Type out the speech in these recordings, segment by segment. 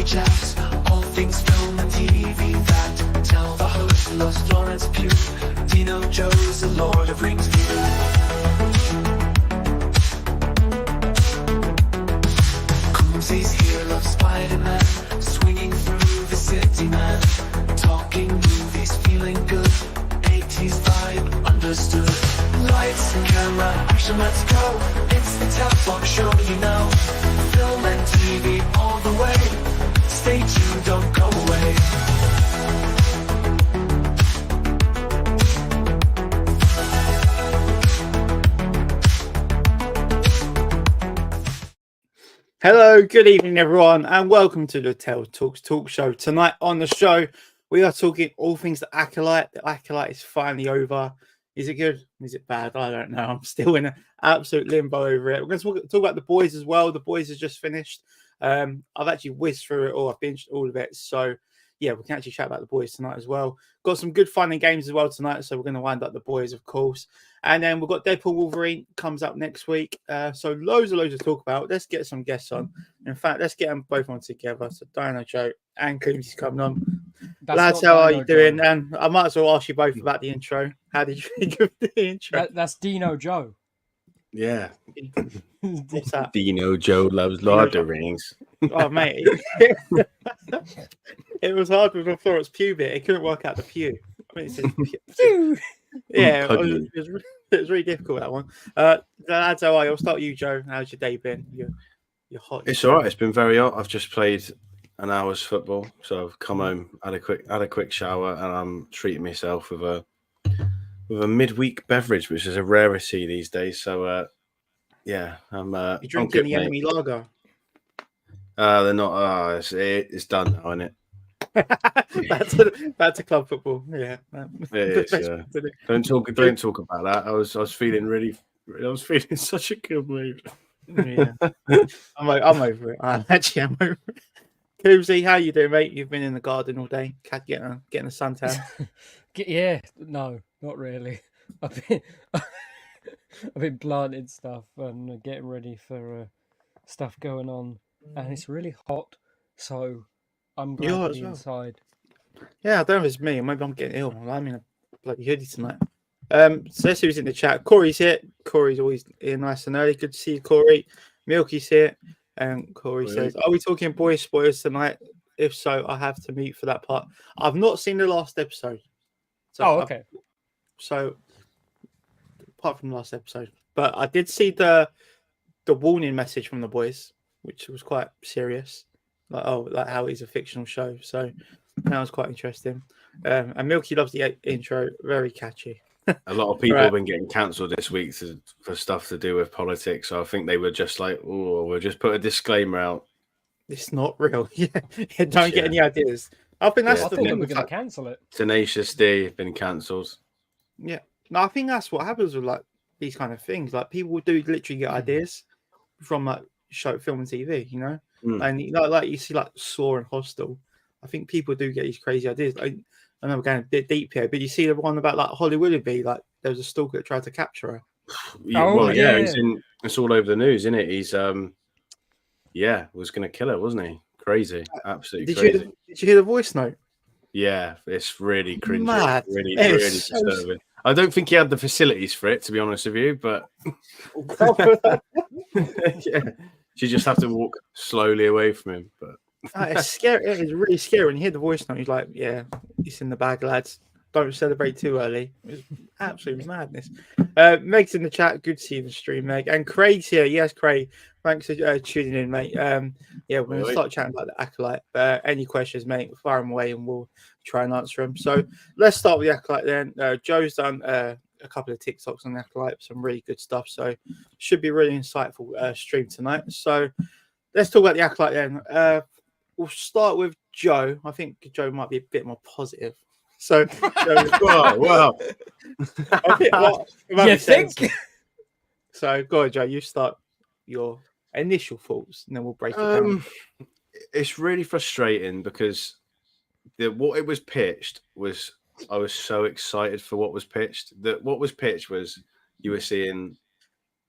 chats, all things film and TV that tell. The host loves Florence Pugh, Dino Joe's the Lord of Rings view. Coomsy's here, loves Spider-Man, swinging through the city, man. Talking movies, feeling good, 80s vibe understood. Lights and camera, action, let's go. It's the Tel Talks Show, you know. Film and TV all the way. Stay tuned, don't go away. Hello, good evening, everyone, and welcome to the Tel Talks Talk Show. Tonight on the show, we are talking all things the Acolyte. The Acolyte is finally over. Is it good? Is it bad? I don't know. I'm still in an absolute limbo over it. We're going to talk about The Boys as well. The Boys has just finished. I've actually whizzed through it all. I've binged all of it. So, yeah, we can actually chat about The Boys tonight as well. Got some good fun and games as well tonight. So we're going to wind up The Boys, of course. And then we've got Deadpool Wolverine comes up next week. So loads to talk about. Let's get some guests on. In fact, let's get them both on together. So Dino Joe and Coombsy's coming on. Lads, how are you doing? And I might as well ask you both about the intro. How did you think of the intro? That's Dino Joe. Yeah. What's that? Dino Joe loves Lord of the Rings. Oh, mate. It was hard with the Florence Pugh bit. It couldn't work out the pew. I mean, it says pew. Yeah, it was really difficult, that one. Lads, how are you? I'll start with you, Joe. How's your day been? You're hot. It's all right. It's been very hot. I've just played an hour's football, so I've come home, had a quick shower, and I'm treating myself with a midweek beverage, which is a rarity these days. So, yeah, I'm. You drinking the enemy lager? They're not. It's done now, isn't it? back to club football. Yeah, it is, yeah. Don't talk about that. I was feeling such a good mood. Yeah, I'm over it. I'm over it. Coomsy, how you doing, mate? You've been in the garden all day, getting a suntan. Yeah, no, not really. I've been planting stuff and getting ready for stuff going on, and it's really hot, so I'm glad to be inside. Yeah, I don't know if it's me. Maybe I'm getting ill. I'm in a bloody hoodie tonight. So let's see who's in the chat. Corey's here. Corey's always here nice and early. Good to see you, Corey. Milky's here. And Corey says, are we talking boys spoilers tonight? If so, I have to mute for that part. I've not seen the last episode. So okay. So apart from the last episode. But I did see the warning message from the boys, which was quite serious. Like how it's a fictional show. So that was quite interesting. And Milky loves the intro. Very catchy. A lot of people have been getting cancelled this week for stuff to do with politics. So I think they were just like, oh, we'll just put a disclaimer out. It's not real. Yeah. Don't get any ideas. I think that's I the thought thing. they were going to cancel it. Tenacious D have been cancelled. Yeah. No, I think that's what happens with like these kind of things. Like people do literally get ideas from like film and TV, you know? And like you see like Saw and Hostel. I think people do get these crazy ideas. Like, I know we're going a bit deep here, but you see the one about like Holly Willoughby, like there was a stalker that tried to capture her. Yeah. It's all over the news, isn't it? He's was going to kill her, wasn't he? Crazy, absolutely crazy. Did you hear the voice note? Yeah, it's really cringy. Mad. Really disturbing. I don't think he had the facilities for it, to be honest with you, but yeah, she just have to walk slowly away from him. But it's scary. It's really scary when you hear the voice note. He's like, "Yeah, it's in the bag, lads. Don't celebrate too early." It was absolute madness. Meg's in the chat. Good to see you in the stream, Meg. And Craig's here. Yes, Craig. Thanks for tuning in, mate. Yeah, we're going to start chatting about the Acolyte. Any questions, mate, fire them away and we'll try and answer them. So let's start with the Acolyte then. Joe's done a couple of TikToks on the Acolyte, some really good stuff. So should be a really insightful stream tonight. So let's talk about the Acolyte then. We'll start with Joe. I think Joe might be a bit more positive. So, wow. You think? So, go on, Joe. You start your initial thoughts, and then we'll break it down. It's really frustrating because what it was pitched was I was so excited for what was pitched. That what was pitched was you were seeing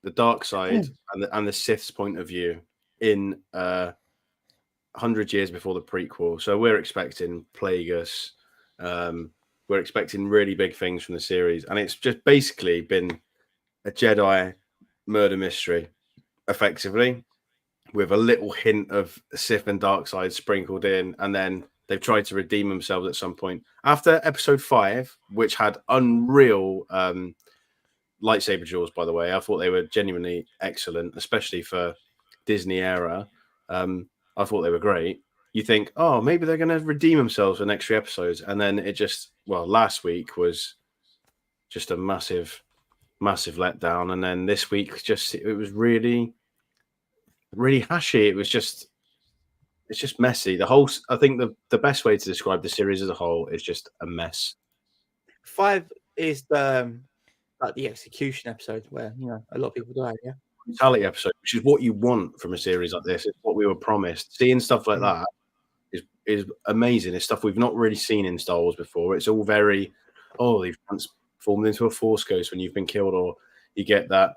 the dark side and the Sith's point of view in 100 years before the prequel, so we're expecting Plagueis. We're expecting really big things from the series, and it's just basically been a Jedi murder mystery, effectively, with a little hint of Sith and dark side sprinkled in, and then they've tried to redeem themselves at some point. After episode 5, which had unreal lightsaber duels, by the way, I thought they were genuinely excellent, especially for Disney era. I thought they were great. You think, oh, maybe they're going to redeem themselves for the next 3 episodes, and then it just, last week was just a massive letdown, and then this week it was really hashy. It's just messy. I think the best way to describe the series as a whole is just a mess. 5 is the execution episode where a lot of people die. Yeah, brutality episode, which is what you want from a series like this. It's what we were promised. Seeing stuff like that is amazing. It's stuff we've not really seen in Star Wars before. It's all very, they've transformed into a Force ghost when you've been killed, or you get that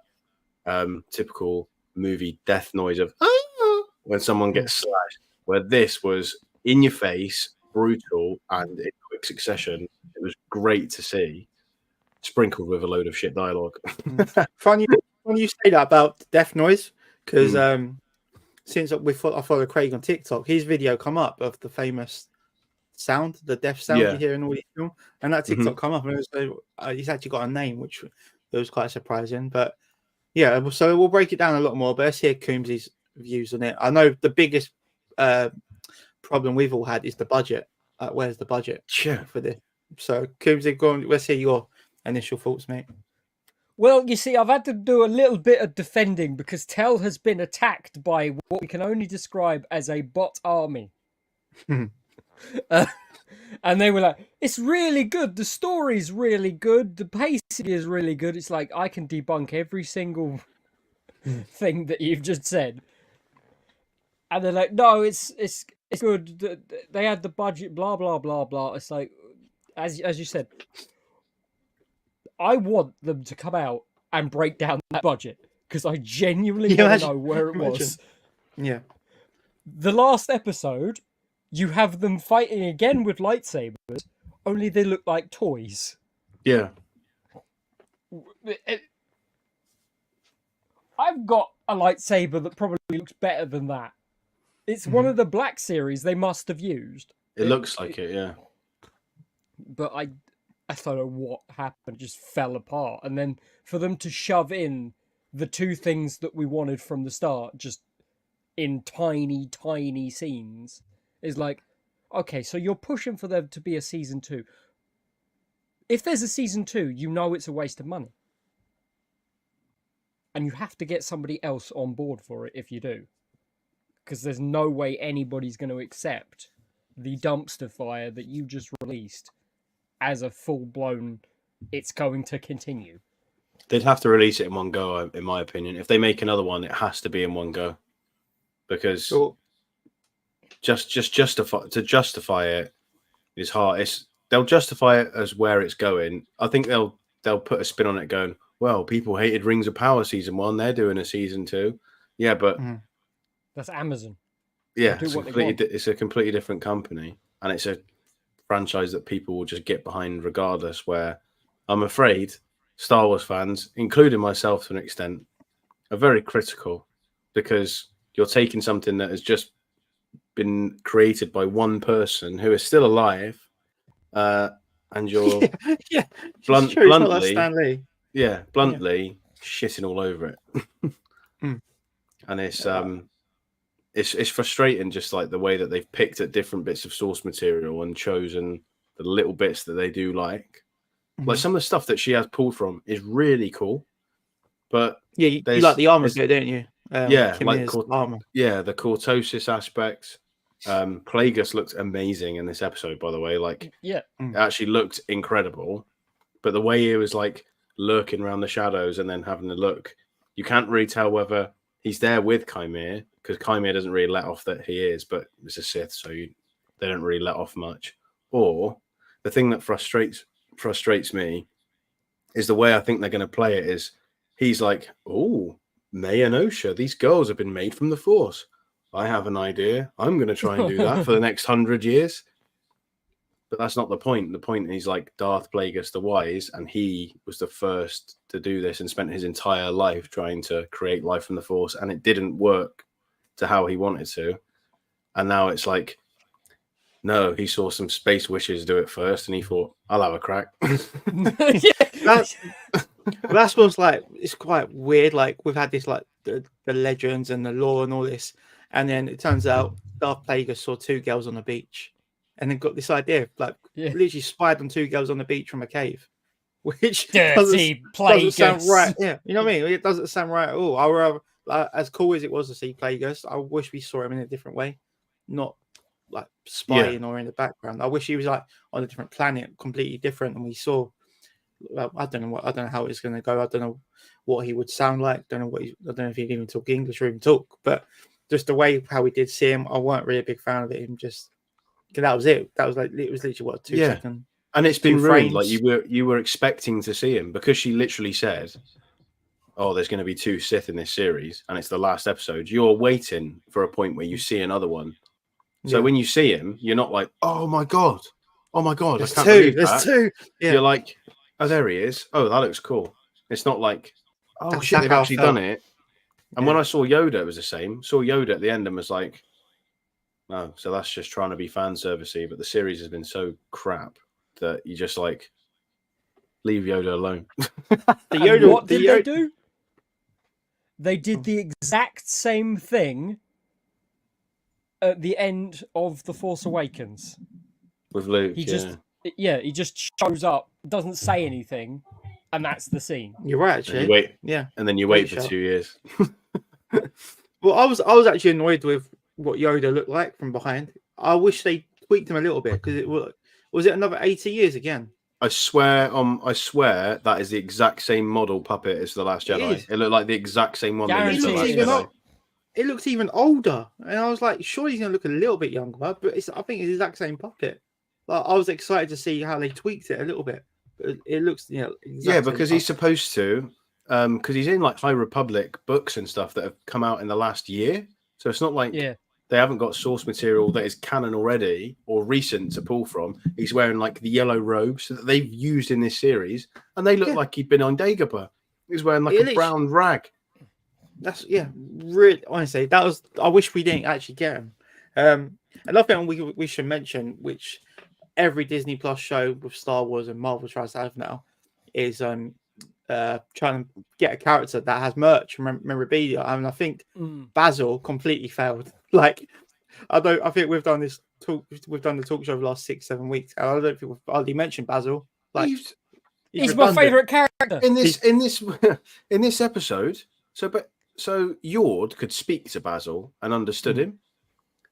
typical movie death noise of when someone gets slashed. Where this was in your face, brutal, and in quick succession. It was great to see, sprinkled with a load of shit dialogue. Funny you say that about death noise, because since I follow Craig on TikTok, his video come up of the famous sound, the death sound you hear in all these films, and that TikTok come up, and he's actually got a name, which was quite surprising. But yeah, so we'll break it down a lot more. But let's hear Coombs' views on it. I know the biggest problem we've all had is the budget. Where's the budget for this? So Coombs, let's hear your initial thoughts, mate. Well, you see, I've had to do a little bit of defending because Tel has been attacked by what we can only describe as a bot army. And they were like, it's really good. The story's really good. The pacing is really good. It's like, I can debunk every single thing that you've just said. And they're like, no, it's good. They had the budget, blah, blah, blah, blah. It's like, as you said, I want them to come out and break down that budget because I genuinely want to know where it was. Yeah. The last episode, you have them fighting again with lightsabers, only they look like toys. Yeah. I've got a lightsaber that probably looks better than that. It's one of the Black series they must have used. It looks like it, yeah. But I don't know what happened. It just fell apart. And then for them to shove in the 2 things that we wanted from the start, just in tiny, tiny scenes, is like, okay, so you're pushing for there to be a season 2. If there's a season 2, you know it's a waste of money. And you have to get somebody else on board for it if you do. Because there's no way anybody's going to accept the dumpster fire that you just released as a full-blown, it's going to continue. They'd have to release it in one go, in my opinion. If they make another one, it has to be in one go. Because just justify it is hard. They'll justify it as where it's going. I think they'll put a spin on it going, well, people hated Rings of Power season 1. They're doing a season 2. Yeah, but... That's Amazon. Yeah, it's a completely different company. And it's a franchise that people will just get behind regardless, where I'm afraid Star Wars fans, including myself to an extent, are very critical because you're taking something that has just been created by one person who is still alive, and you're bluntly shitting all over it. And it's frustrating, just like the way that they've picked at different bits of source material and chosen the little bits that they do like. Like some of the stuff that she has pulled from is really cool, but you like the armor bit, don't you? Like armor. Yeah, the cortosis aspects. Plagueis looked amazing in this episode, by the way. Like, it actually looked incredible. But the way he was like lurking around the shadows and then having a look, you can't really tell whether he's there with Chimere, because Chimere doesn't really let off that he is, but it's a Sith, so they don't really let off much. Or the thing that frustrates me is the way I think they're going to play it is he's like, oh, May and Osha, these girls have been made from the Force. I have an idea. I'm going to try and do that for the next 100 years. But that's not the point. The point is like Darth Plagueis the Wise, and he was the first to do this and spent his entire life trying to create life from the Force, and it didn't work to how he wanted to. And now it's like, no, he saw some space wishes do it first, and he thought, I'll have a crack. That's what's like. It's quite weird. Like we've had this like the legends and the lore and all this, and then it turns out Darth Plagueis saw two girls on the beach, and then got this idea, like literally spied on two girls on the beach from a cave, which Dirty doesn't sound Plagueis. right. Yeah, you know what I mean. It doesn't sound right at all. I rather, as cool as it was to see Plagueis, I wish we saw him in a different way, not like spying or in the background. I wish he was like on a different planet, completely different, and we saw. Well, I don't know how it's going to go. I don't know what he would sound like. I don't know if he'd even talk English or even talk. But just the way how we did see him, I weren't really a big fan of it. Him just because that was it. That was like it was literally what 2 seconds. And it's been 2 ruined. frames. Like you were expecting to see him because she literally said, "Oh, there's going to be 2 Sith in this series, and it's the last episode." You're waiting for a point where you see another one. So when you see him, you're not like, "Oh my god, There's I can't two. believe There's that." two. Yeah. You're like, "Oh, there he is. Oh, that looks cool." It's not like, "Oh That's shit, they've how I actually felt. done it." And when I saw Yoda, it was the same. Saw Yoda at the end and was like, "No, so that's just trying to be fan servicey." But the series has been so crap that you just like leave Yoda alone. What did they do? They did the exact same thing at the end of The Force Awakens. With Luke, He just shows up, doesn't say anything, and that's the scene. You're right, actually. And you wait, Yeah. and then you Great wait for shot. 2 years. Well, I was actually annoyed with what Yoda looked like from behind. I wish they tweaked him a little bit because it was it another 80 years again. I swear that is the exact same model puppet as The Last Jedi. It looked like the exact same one they used in The Last Guaranteed. Jedi. It looked even older, and I was like, sure, he's gonna look a little bit younger, but I think it's the exact same puppet. Like, I was excited to see how they tweaked it a little bit. But it looks, Because he's supposed to, because he's in like High Republic books and stuff that have come out in the last year. So it's not like they haven't got source material that is canon already or recent to pull from. He's wearing like the yellow robes that they've used in this series, and they look like he'd been on Dagobah. He's wearing like a brown rag. That's really honestly, that was. I wish we didn't actually get him. Another thing we should mention, which every Disney Plus show with Star Wars and Marvel tries to have now, is trying to get a character that has merch and memorabilia. I mean, I think Basil completely failed. Like, I think we've done the talk show over the last 6-7 weeks, and I don't think we've hardly mentioned Basil. Like, he's my favorite character in this episode. So Yord could speak to Basil and understood him.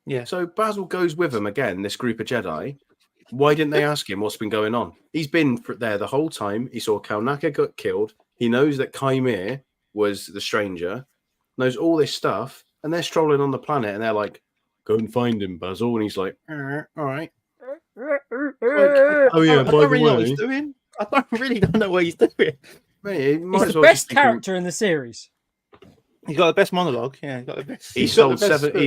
Yeah. So Basil goes with him again. This group of Jedi. Why didn't they ask him what's been going on? He's been there the whole time. He saw Kalnaka got killed. He knows that Kymir was the stranger. Knows all this stuff, and they're strolling on the planet, and they're like, "Go and find him, Basil." And he's like, "All right." Oh yeah, I don't really know what he's doing. I really don't know what he's doing. Mate, he's the best character in the series. He's got the best monologue. Yeah, he's got the best. He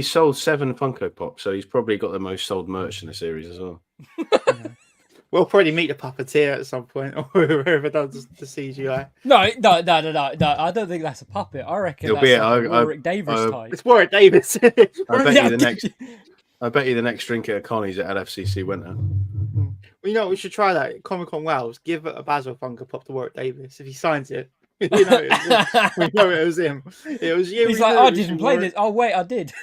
sold 7 Funko Pops, so he's probably got the most sold merch in the series as well. We'll probably meet a puppeteer at some point, or whoever does the CGI. No. I don't think that's a puppet. I reckon that's like Warwick Davis type. It's Warwick Davis. I bet you the next drink at Connie's at LFCC winter. Well, you know, we should try that at Comic Con Wales. Give a Basil Funko Pop to Warwick Davis. If he signs it, we know it was him. It was you. He's like, I didn't play this. Oh wait, I did.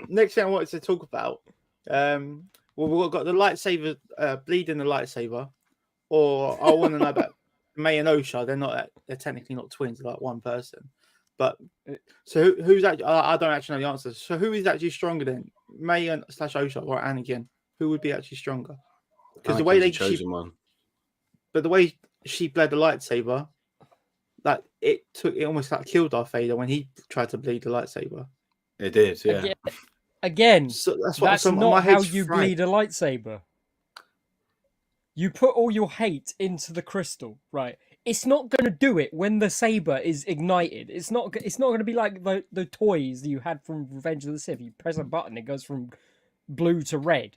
Next thing I wanted to talk about, we've got the lightsaber, bleeding the lightsaber, or I want to know about May and Osha. They're technically not twins. They're like one person. But so who's actually? I don't actually know the answer. So who is actually stronger then, May and / Osha or Anakin? Who would be actually stronger? Because the way but the way she bled the lightsaber, like it almost like killed Darth Vader when he tried to bleed the lightsaber. It did, yeah. Again, so that's not how you bleed a lightsaber. You put all your hate into the crystal, right? it's not going to do it when the saber is ignited. It's not going to be like the toys that you had from Revenge of the Sith. You press a button, it goes from blue to red.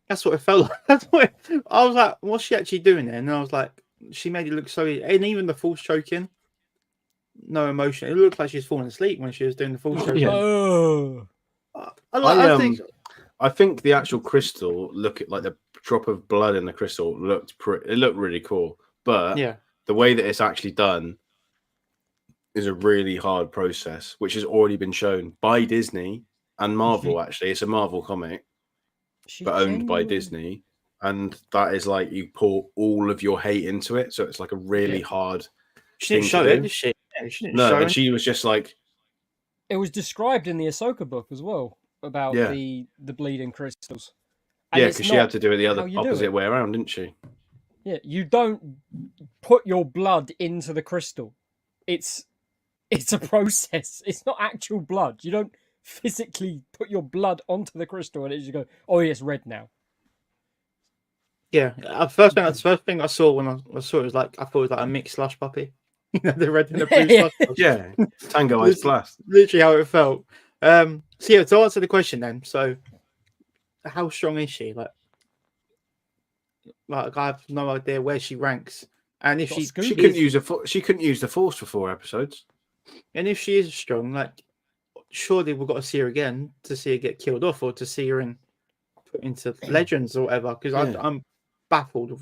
That's what it felt like. That's what I was like, what's she actually doing there? And I was like, she made it look so, and even the false choking, no emotion. It looked like she was falling asleep when she was doing the false choking. Yeah. Oh, I think the actual crystal, look at like the drop of blood in the crystal, it looked really cool. But yeah, the way that it's actually done is a really hard process, which has already been shown by Disney and Marvel. Actually, it's a Marvel comic, but owned by Disney, and that is like you pour all of your hate into it, so it's like a really hard. She didn't show it, did she? Yeah, she didn't show and it. she was just like. It was described in the Ahsoka book as well about the bleeding crystals. And because she had to do it the opposite way around, didn't she? Yeah, you don't put your blood into the crystal. It's a process. It's not actual blood. You don't physically put your blood onto the crystal and it just go, oh, it's red now. Yeah, the first thing I saw when I saw it was like I thought it was like a mixed slush puppy. You know, the red and the blue slush puppy. Yeah, Tango Ice Blast. Literally how it felt. So yeah, to answer the question then, so how strong is she? Like I have no idea where she ranks, and if she couldn't use the Force for 4 episodes, and if she is strong, like surely we've got to see her again to see her get killed off or to see her put into Legends or whatever. Because I'm baffled of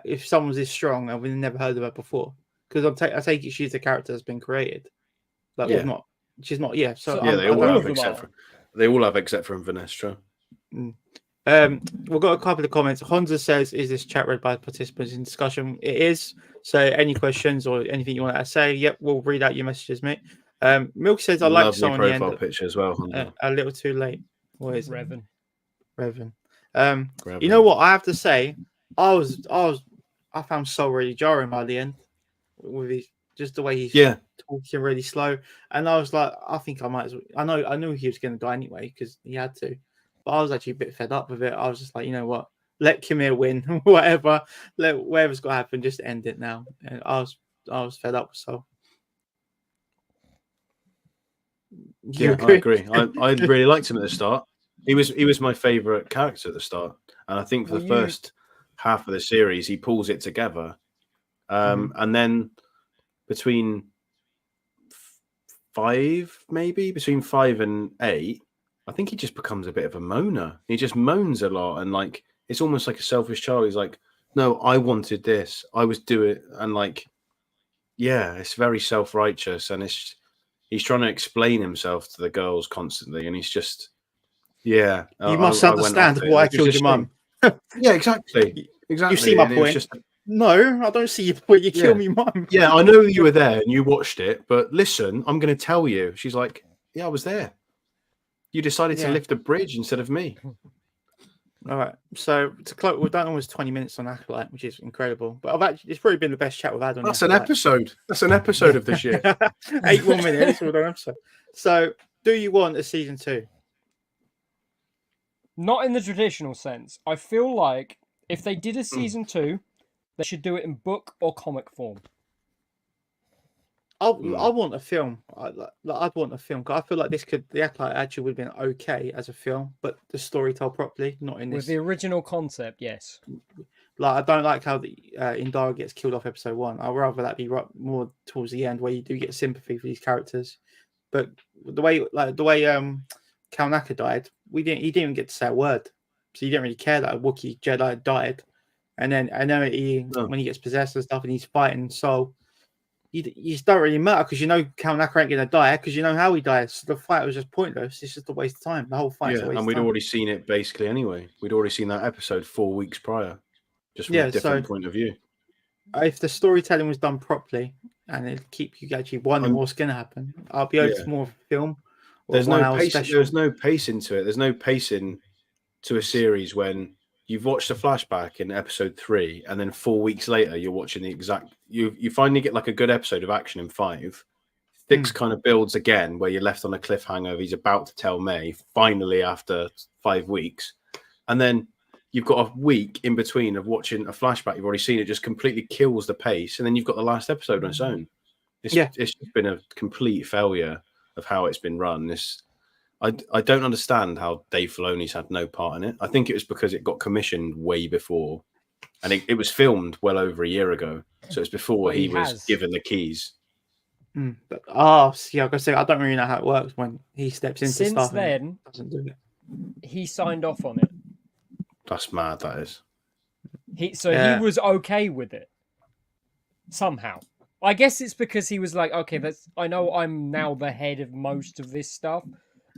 if someone's this strong and we've never heard of her before. Because I take it she's a character that's been created. Like she's not. Yeah. So they all have except for Vanestra. We've got a couple of comments. Honza says, "Is this chat read by participants in discussion?" It is. So, any questions or anything you want to say? Yep, we'll read out your messages, mate. Milk says, "I like someone." Lovely profile picture as well. A little too late. What is Revan? You know what I have to say? I found Soul really jarring by the end with his just the way he's talking really slow, and I was like, I think I might as well. I knew he was going to die anyway because he had to. But I was actually a bit fed up with it. I was just like, you know what? Let Kimir win, whatever. Let whatever's got to happen, just end it now. And I was fed up. So I agree. I really liked him at the start. He was my favorite character at the start, and I think for the first half of the series, he pulls it together. And then between 5 and 8. I think he just becomes a bit of a moaner. He just moans a lot, and like it's almost like a selfish child. He's like, "No, I wanted this. I was doing," and like, yeah, it's very self-righteous, and he's trying to explain himself to the girls constantly, and he's just, yeah. You must understand why I killed your mum. Yeah, exactly. You see my point? No, I don't see your point. You killed me, mum. Yeah, I know you were there and you watched it, but listen, I'm going to tell you. She's like, yeah, I was there. You decided to lift a bridge instead of me. All right. So we've done almost 20 minutes on Acolyte, which is incredible. But it's probably been the best chat we've had on. That's Acolyte. An episode. That's an episode of this year. 8 more minutes. We've done an episode. So, do you want a season 2? Not in the traditional sense. I feel like if they did a season 2, they should do it in book or comic form. I want a film. I'd want a film. Cause I feel like the Acolyte actually would have been okay as a film, but the story told properly, not in this. With the original concept, yes. Like I don't like how the Indara gets killed off episode 1. I'd rather that be more towards the end where you do get sympathy for these characters. But the way Kalnaka died, he didn't even get to say a word, so you didn't really care that a Wookiee Jedi died. And then when he gets possessed and stuff, and he's fighting Soul. You just don't really matter because you know Kalnaka ain't going to die because you know how he dies. So the fight was just pointless. It's just a waste of time. The whole fight. Yeah, and we'd already seen it basically anyway. We'd already seen that episode 4 weeks prior, just from a different point of view. If the storytelling was done properly and it keep you actually wondering what's going to happen, I'll be open to more of a film. There's no pace. There's no pacing to it. There's no pacing to a series when you've watched a flashback in episode 3, and then 4 weeks later you're watching the exact. You finally get like a good episode of action in 5. 6 kind of builds again where you're left on a cliffhanger. He's about to tell May finally after 5 weeks, and then you've got a week in between of watching a flashback. You've already seen it, just completely kills the pace, and then you've got the last episode on its own. It's just been a complete failure of how it's been run. I don't understand how Dave Filoni's had no part in it. I think it was because it got commissioned way before, and it was filmed well over a year ago. So it's before he was given the keys. But see, I gotta say, I don't really know how it works when he steps into Since stuff. then, doesn't do it. he signed off on it. That's mad. That is. He was okay with it somehow. I guess it's because he was like, okay, I know I'm now the head of most of this stuff,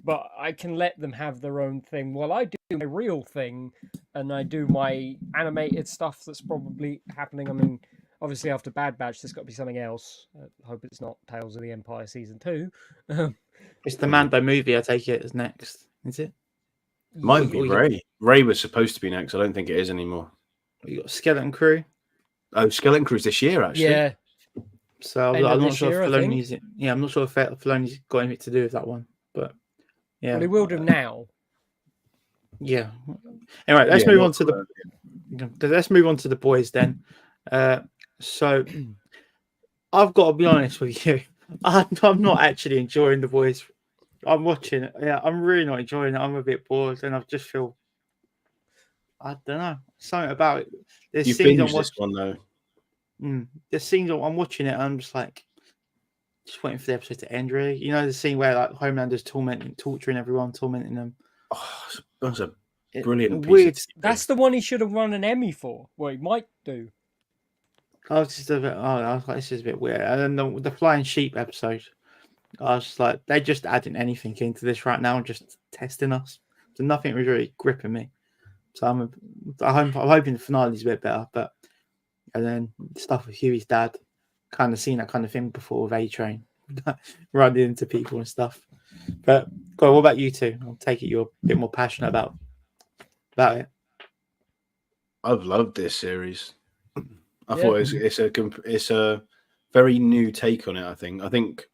but I can let them have their own thing while I do my real thing, and I do my animated stuff that's probably happening. I mean, obviously after Bad Batch, there's got to be something else. I hope it's not Tales of the Empire Season 2. It's the Mando movie, I take it, is next. Is it? Might be Ray. Ray was supposed to be next. I don't think it is anymore. You got Skeleton Crew. Oh, Skeleton Crew's this year, actually. Yeah. So I'm not sure if Filoni's. Yeah, I'm not sure if Filoni's got anything to do with that one, but yeah, well, he will do now. Yeah. Anyway, let's move on to the boys then. So I've got to be honest with you. I'm not actually enjoying the boys. I'm watching it. Yeah, I'm really not enjoying it. I'm a bit bored, and I just feel I don't know something about it. There's You scenes binged this one though. The scenes I'm watching it, and I'm just like, just waiting for the episode to end. Really, you know, the scene where like Homelander's torturing everyone, tormenting them. Oh, that's a brilliant weird. That's the one he should have won an Emmy for. Well, he might do. I was just a bit. I was like, this is a bit weird. And then the flying sheep episode, I was just like, they're just adding anything into this right now, and just testing us. So nothing was really gripping me. So I'm hoping the finale's a bit better, but. And then stuff with Huey's dad, kind of seen that kind of thing before with A-Train, running into people and stuff. But God, what about you two? I'll take it you're a bit more passionate about it. I've loved this series. I thought it's a very new take on it. I think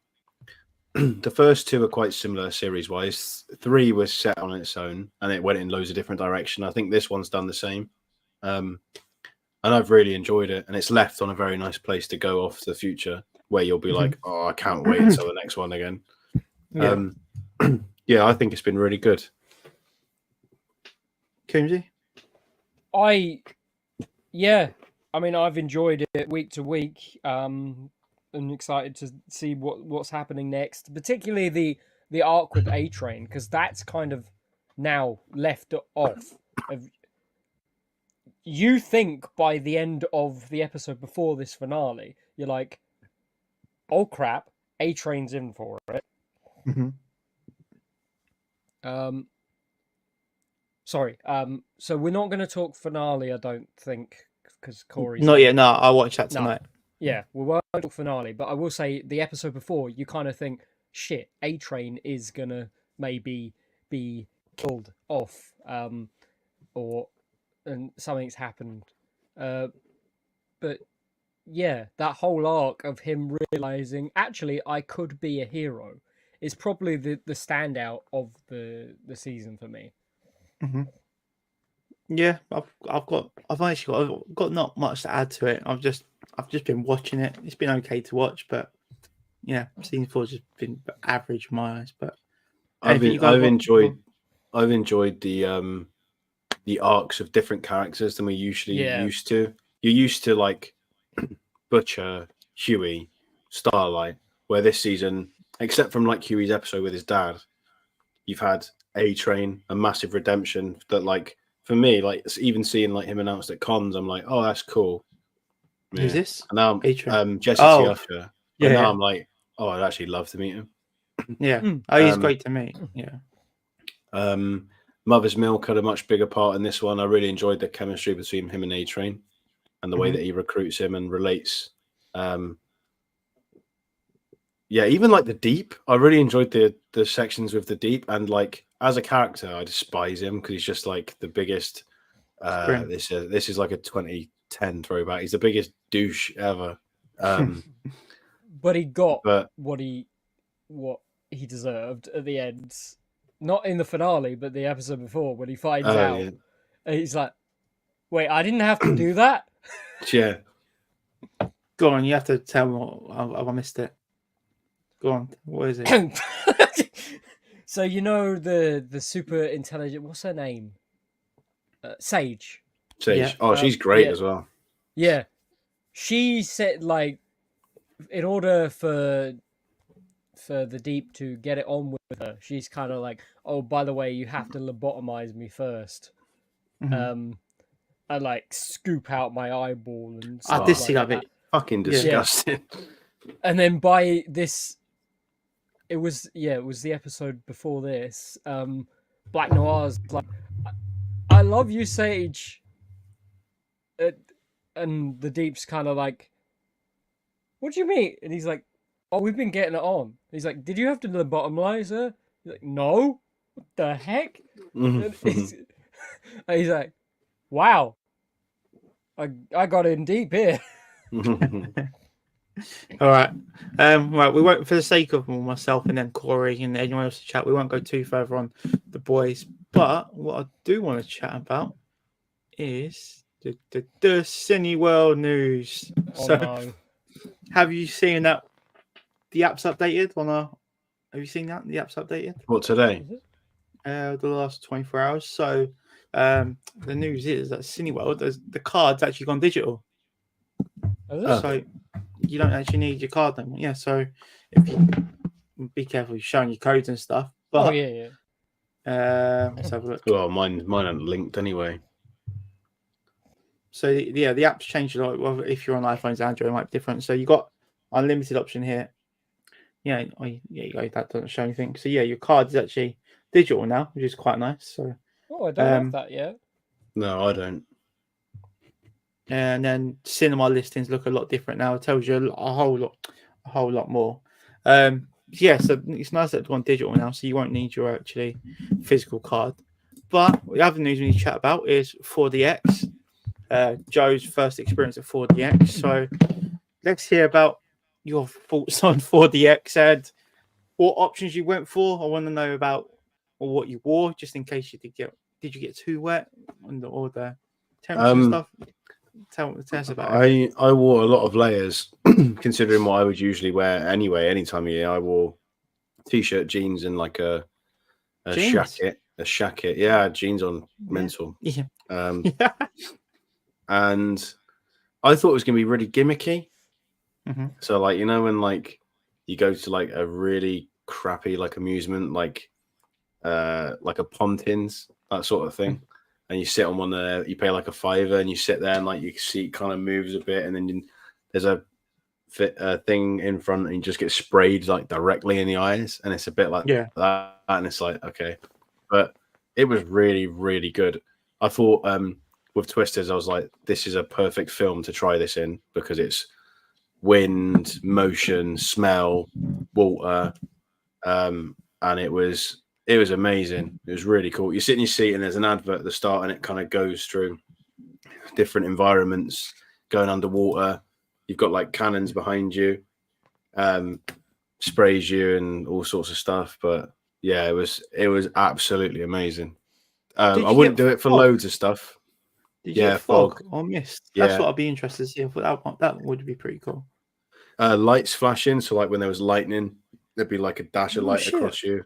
the first two are quite similar series wise. 3 was set on its own and it went in loads of different direction. I think this one's done the same. And I've really enjoyed it, and it's left on a very nice place to go off to the future, where you'll be like, "Oh, I can't wait until the next one again." Yeah, yeah, I think it's been really good. Coomsey? I mean, I've enjoyed it week to week. I'm excited to see what's happening next, particularly the arc with A-Train, because that's kind of now left off. You think by the end of the episode before this finale, you're like, oh crap, A-Train's in for it. Mm-hmm. Sorry. So we're not going to talk finale, I don't think, because Corey's... Not yet, no, I'll watch that tonight. No. Yeah, we won't talk finale, but I will say the episode before, you kind of think, shit, A-Train is going to maybe be killed off, and something's happened. But yeah, that whole arc of him realizing, actually, I could be a hero is probably the standout of the season for me. Mm-hmm. Yeah, I've actually got not much to add to it. I've just been watching it. It's been okay to watch, but yeah, season 4's just been average in my eyes. But I've enjoyed the arcs of different characters than we usually used to. You're used to like Butcher, Huey, Starlight, where this season, except from like Huey's episode with his dad, you've had A-Train, a massive redemption that like for me, like even seeing like him announced at cons, I'm like, oh, that's cool. Yeah. Who's this? And now Jesse Oh, T. Usher. yeah. And now I'm like, oh, I'd actually love to meet him. Yeah. Oh, he's great to meet. Yeah. Mother's Milk had a much bigger part in this one. I really enjoyed the chemistry between him and A-Train and the way that he recruits him and relates. Yeah, even like the Deep. I really enjoyed the sections with the Deep, and like as a character, I despise him because he's just like the biggest. This is like a 2010 throwback. He's the biggest douche ever. But he got what he deserved at the end. Not in the finale, but the episode before when he finds out. Yeah. And he's like, Wait, I didn't have to do that. Yeah. Go on, you have to tell me what I missed it. Go on, what is it? So you know the super intelligent. What's her name? Sage. Sage. Yeah. Oh, she's great yeah. as well. Yeah, she said like, in order for the Deep to get it on with her, she's kind of like, oh, by the way, you have to lobotomize me first. Mhm. And like scoop out my eyeball and I stuff did see like that bit. Fucking Yeah. disgusting. And then by this, it was the episode before this. Black Noir's like, I love you, Sage. And the Deep's kind of like, what do you mean? And he's like, oh, we've been getting it on. He's like, did you have to lobotomize her? He's like, no. What the heck? And he's like, wow. I got in deep here. All right. Right. We won't, for the sake of myself and then Corey and anyone else to chat, we won't go too further on the boys. But what I do want to chat about is the Cineworld news. Oh, So, no. have you seen that the app's updated on our? Have you seen that the app's updated? What, today? The last 24 hours. So, the news is that Cineworld, the card's actually gone digital. Is it? So you don't actually need your card anymore. Yeah, so if you be careful, you're showing your codes and stuff. But Oh, yeah. let's have a look. Well, mine aren't linked anyway. So yeah, the app's changed a lot. Well, if you're on iPhones, Android, it might be different. So you got unlimited option here. Yeah, you go. That doesn't show anything. So yeah, your card is actually digital now, which is quite nice. So Oh, I don't have that yet. No, I don't. and then cinema listings look a lot different now. It tells you a whole lot more. Yeah, so it's nice that it's gone digital now, so you won't need your actually physical card. But the other news we need to chat about is 4DX. Joe's first experience at 4DX. So let's hear about your thoughts on 4DX and what options you went for. I want to know about what you wore, just in case you did you get too wet or the temperature stuff. Tell us about it. I wore a lot of layers, considering what I would usually wear anyway. Any time of year, I wore t-shirt, jeans, and like a shacket. A shacket, yeah, jeans on, mental. Yeah. And I thought it was gonna be really gimmicky. Mm-hmm. So like, you know, when like you go to like a really crappy like amusement, like a Pontins, that sort of thing, and you sit on one there, you pay like a $5 and you sit there and like your seat kind of moves a bit, and then there's a thing in front and you just get sprayed like directly in the eyes, and it's a bit like that, and it's like, okay. But it was really, really good. I thought with Twisters, I was like, this is a perfect film to try this in, because it's wind, motion, smell, water, and it was amazing. It was really cool. You sit in your seat and there's an advert at the start, and it kind of goes through different environments, going underwater. You've got like cannons behind you, sprays you and all sorts of stuff. But yeah, it was absolutely amazing. I wouldn't do it for loads of stuff. Did you get fog or mist? That's what I'd be interested to see. That would be pretty cool. Lights flashing, so like when there was lightning, there'd be like a dash of light across you.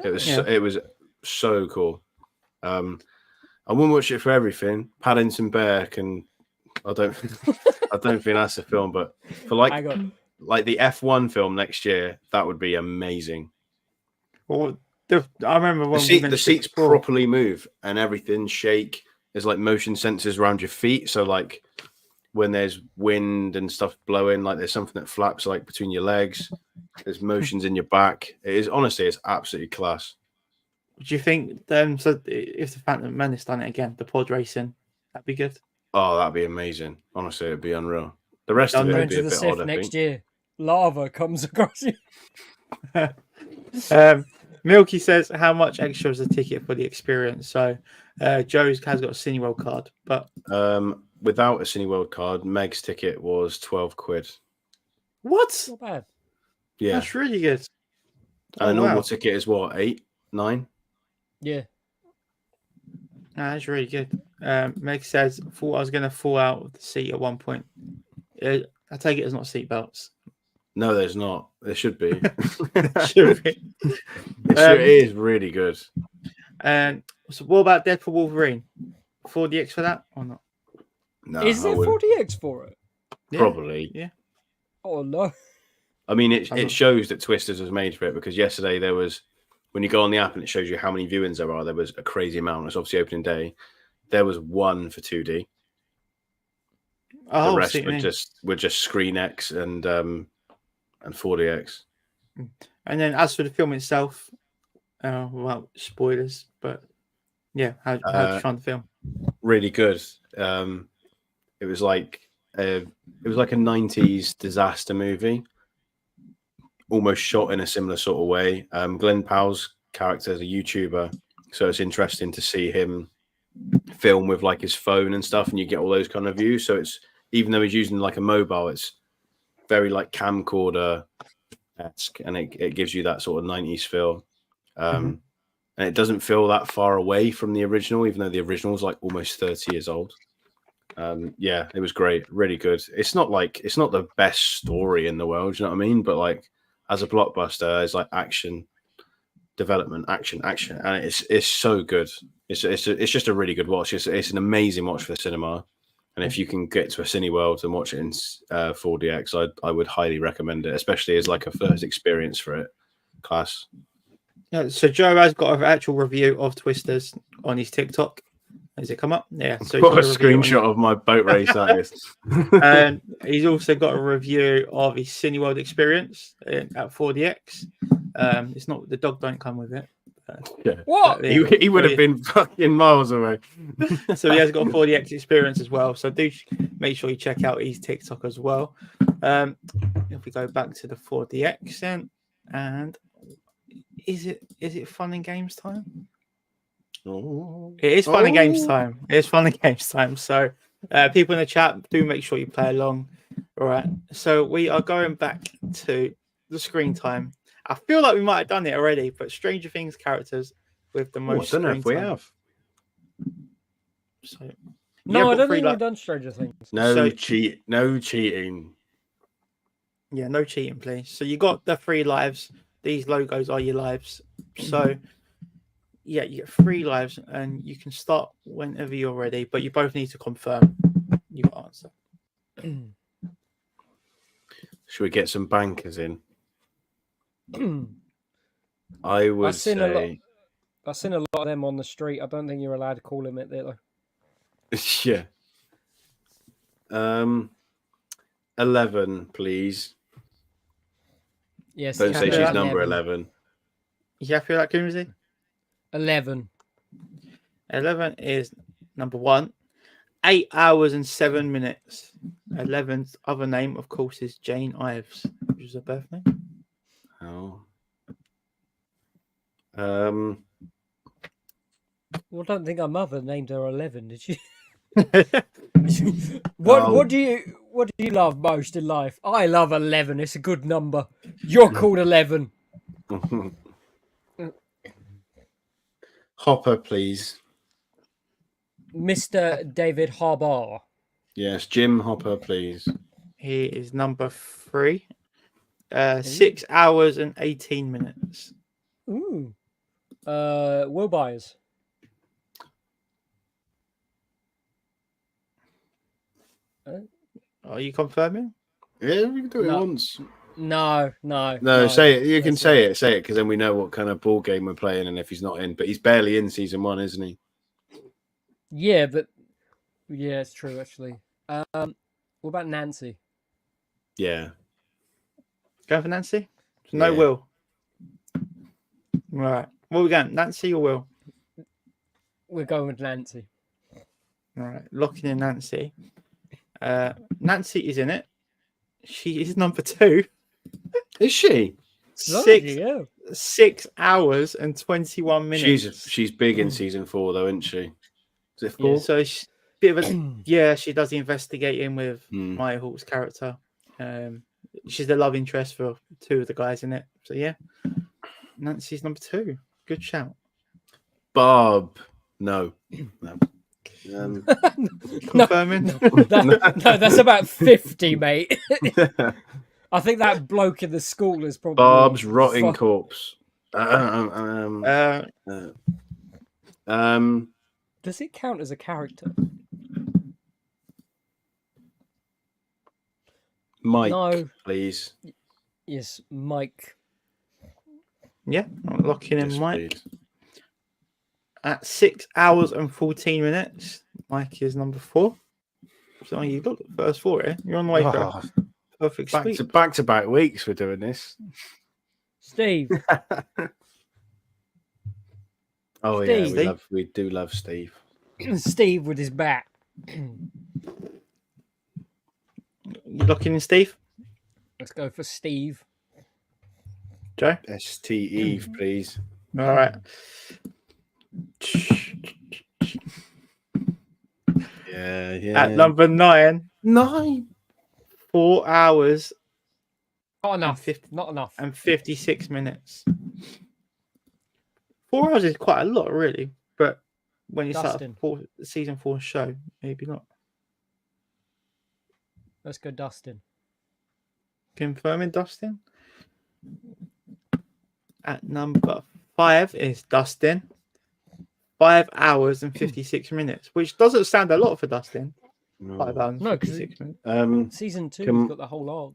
It was so cool. I wouldn't watch it for everything. Paddington Bear can. I don't think that's a film, but for like the F1 film next year, that would be amazing. Well, I remember when the seats properly move and everything shake. There's like motion sensors around your feet, so like when there's wind and stuff blowing, like there's something that flaps like between your legs. There's motions in your back. It's absolutely class. Do you think so if the Phantom Menace done it again, the pod racing, that'd be good? Oh, that'd be amazing. Honestly, it'd be unreal. The rest of it would be a bit odd, I think. Year, lava comes across you. Milky says, how much extra is a ticket for the experience? So Joe's has got a Cineworld card, but without a Cineworld card, Meg's ticket was £12. What? Not bad. Yeah, that's really good. And a normal ticket is what, 8, 9? Yeah. That's really good. Meg says, thought I was going to fall out of the seat at one point. I take it as not seatbelts. No, there's not. There should be. Should be. It is really good. And so what about Deadpool Wolverine? 4DX for that or not? No, Is I there wouldn't. 40x for it? Yeah. Probably. Yeah. Oh no. I mean, I'm it not- shows that Twisters was made for it because yesterday there was, when you go on the app and it shows you how many viewings there are, there was a crazy amount. It's obviously opening day. There was one for 2D. Oh, The rest see what you mean. were just Screen X and 4DX. And then as for the film itself, well, spoilers, but yeah, how did you find the film? Really good. It was like a 90s disaster movie, almost shot in a similar sort of way. Glenn Powell's character is a YouTuber, so it's interesting to see him film with like his phone and stuff, and you get all those kind of views. So it's, even though he's using like a mobile, it's very like camcorder-esque, and it gives you that sort of 90s feel. And it doesn't feel that far away from the original, even though the original is like almost 30 years old. Yeah, it was great, really good. It's not the best story in the world, you know what I mean? But like as a blockbuster, it's like action, development, action, and it's so good. It's just a really good watch. It's an amazing watch for the cinema. And if you can get to a Cineworld and watch it in 4DX, I would highly recommend it, especially as like a first experience for it. Class. Yeah, so Joe has got an actual review of Twisters on his TikTok. Has it come up? Yeah. So What a he's got review screenshot of my boat race that is. And he's also got a review of his Cineworld experience at 4DX. It's not, the dog don't come with it. Yeah. What? He would have been fucking miles away. So he has got a 4DX experience as well. So do make sure you check out his TikTok as well. If we go back to the 4DX then, and is it fun and games time? Oh. It is fun and games time. It is fun and games time. So people in the chat, do make sure you play along. All right. So we are going back to the screen time. I feel like we might have done it already, but Stranger Things characters with the most. I don't know screen if we time. have. So, No, I don't think like, we've done Stranger Things. No cheating. Yeah, no cheating, please. So you got the 3 lives. These logos are your lives. So yeah, you get 3 lives, and you can start whenever you're ready. But you both need to confirm your answer. Should we get some bankers in? I would say. I've seen a lot of them on the street. I don't think you're allowed to call them it there, though. Yeah. 11, please. Yes. Don't say she's that. number 11. You happy with that, Coomsey? 11. 11 is number 1. 8 hours and 7 minutes. 11's other name, of course, is Jane Ives, which is her birthday. Oh. Well, I don't think our mother named her 11, did she? Oh. What do you love most in life? I love 11. It's a good number. You're called 11. Hopper, please. Mr. David Harbour. Yes, Jim Hopper, please. He is number 3. 6 hours and 18 minutes. Ooh. Will Byers. Are you confirming? Yeah, we can do it No. once. No. No, say it. You can That's say it, because then we know what kind of ball game we're playing and if he's not in. But he's barely in season 1, isn't he? Yeah, but yeah, it's true actually. What about Nancy? Yeah. Going for Nancy? No Yeah. Will. Right. What are we going? Nancy or Will? We're going with Nancy. All right. Locking in Nancy. Nancy is in it. She is number 2. Is she? Yeah. 6 hours and 21 minutes. She's big in season 4, though, isn't she? Is it 4? Yeah, so she's bit of a, yeah, she does the investigating with Hmm. Maya Hawke's character. She's the love interest for 2 of the guys in it. So yeah, Nancy's number 2. Good shout. Barb. No. No. Confirming. No, that's about 50, mate. I think that bloke in the school is probably Barb's rotting fu- corpse. Uh, Does it count as a character? Mike, No. please. Yes, Mike. yeah, I'm locking in Yes, Mike please. at 6 hours and 14 minutes. Mike is number 4. So you got the first 4 here. You're on the way for a Oh, perfect back sweep. to back weeks we're doing this. Steve. Oh Steve. yeah, we do love Steve. Steve with his bat. You locking in, Steve? Let's go for Steve. Joe? ST Eve, please. All right. Yeah. At number 9, 9. 4 hours Not enough. 50 Not enough. and 56 minutes. 4 hours is quite a lot, really. But when you start Dustin. a season 4 show, maybe not. Let's go Dustin. Confirming Dustin. At number 5 is Dustin. 5 hours and 56 minutes, which doesn't sound a lot for Dustin. 5 hours and No, 'cause 56 minutes. Season 2, Can- we've got the whole arc.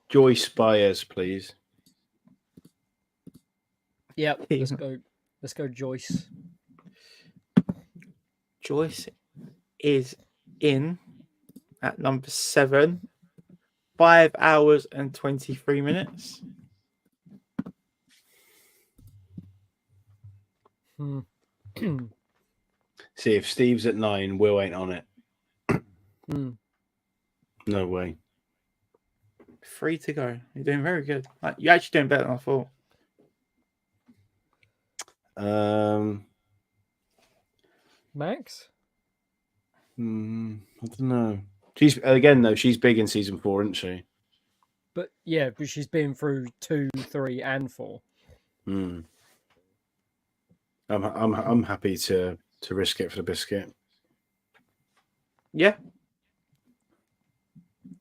Joyce Byers, please. Yep. Let's go Joyce. Joyce is in at number 7. 5 hours and 23 minutes. See, if Steve's at 9, Will ain't on it. Hmm. No way. 3 to go. You're doing very good. You're actually doing better than I thought. Max? I don't know. She's big in season 4, isn't she? But yeah, but she's been through 2, 3, and 4. I'm happy to risk it for the biscuit. Yeah.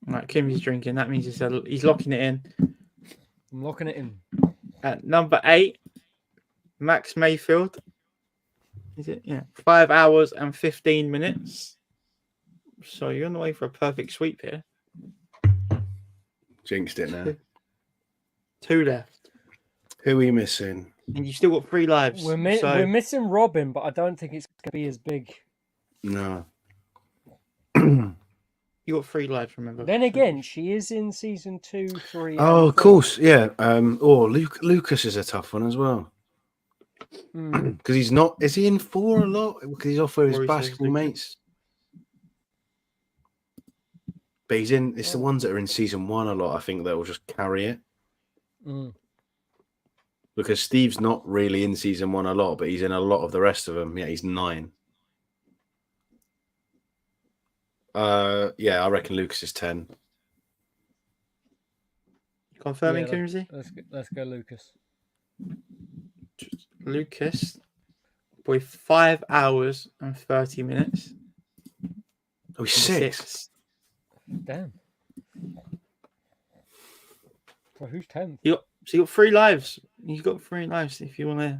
Right, Kimmy's drinking. That means he's locking it in. I'm locking it in. At number 8, Max Mayfield. Is it? Yeah. 5 hours and 15 minutes. So you're on the way for a perfect sweep here. Jinxed it now. 2 left. Who are we missing? And you've still got 3 lives. We're missing Robin, but I don't think it's going to be as big. No. You got 3 lives, remember? Then again, she is in season 2, 3. Oh, and of 4. course, yeah. Lucas is a tough one as well. Because he's not. Is he in 4 a lot? Because he's off with his basketball mates. But he's in. It's the ones that are in season 1 a lot. I think that will just carry it. Because Steve's not really in season 1 a lot, but he's in a lot of the rest of them. Yeah, he's 9. Yeah, I reckon Lucas is 10. Confirming, Yeah, Kimsey? Let's go Lucas. Lucas with 5 hours and 30 minutes. Oh, he's 6. Damn. Well, who's 10th? So you got 3 lives. You've got 3 lives if you want to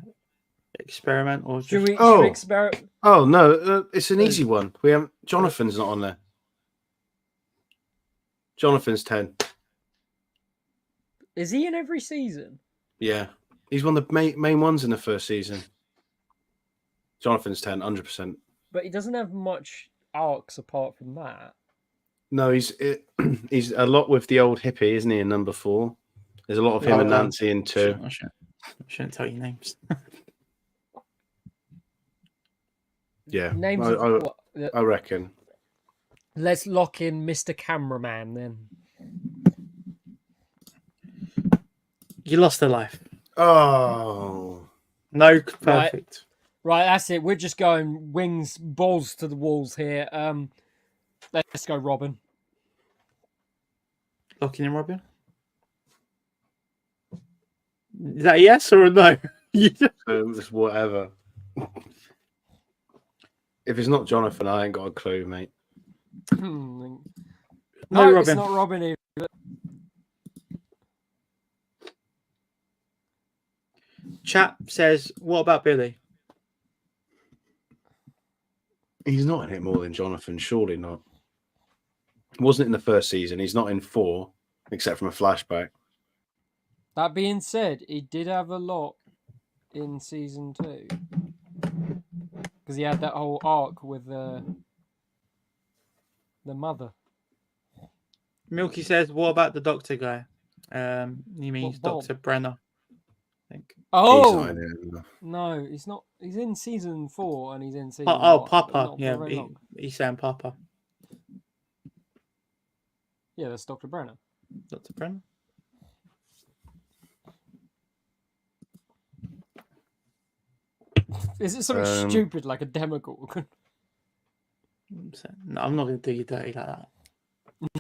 experiment or just... Should we experiment? Oh no, it's an easy one. We haven't. Jonathan's not on there. Jonathan's 10. Is he in every season? Yeah, he's one of the main ones in the first season. Jonathan's 10, 100%. But he doesn't have much arcs apart from that. No, he's a lot with the old hippie, isn't he? In number 4, there's a lot of him and Nancy in 2. I shouldn't tell you names. Yeah, Names I reckon. Let's lock in Mr. Cameraman then. You lost a life. Oh. No, perfect. Right, that's it. We're just going wings, balls to the walls here. Let's go, Robin. Locking in Robin? Is that a yes or a no? It's whatever. If it's not Jonathan, I ain't got a clue, mate. No, No, it's Robin. not Robin either. Chap says, what about Billy? He's not in it more than Jonathan, surely not. Wasn't in the first season. He's not in 4, except from a flashback. That being said, he did have a lot in season 2 because he had that whole arc with the mother. Milky says, what about the doctor guy? He means What, Bob? Dr. Brenner, I think. He's Oh not in it. no, he's not. He's in season 4 and he's in season. Oh, 1, but Papa. not for Yeah, very long. he's saying Papa. Yeah, that's Dr. Brenner. Dr. Brenner? Is it something stupid like a Demogorgon? No, I'm not going to do you dirty like that.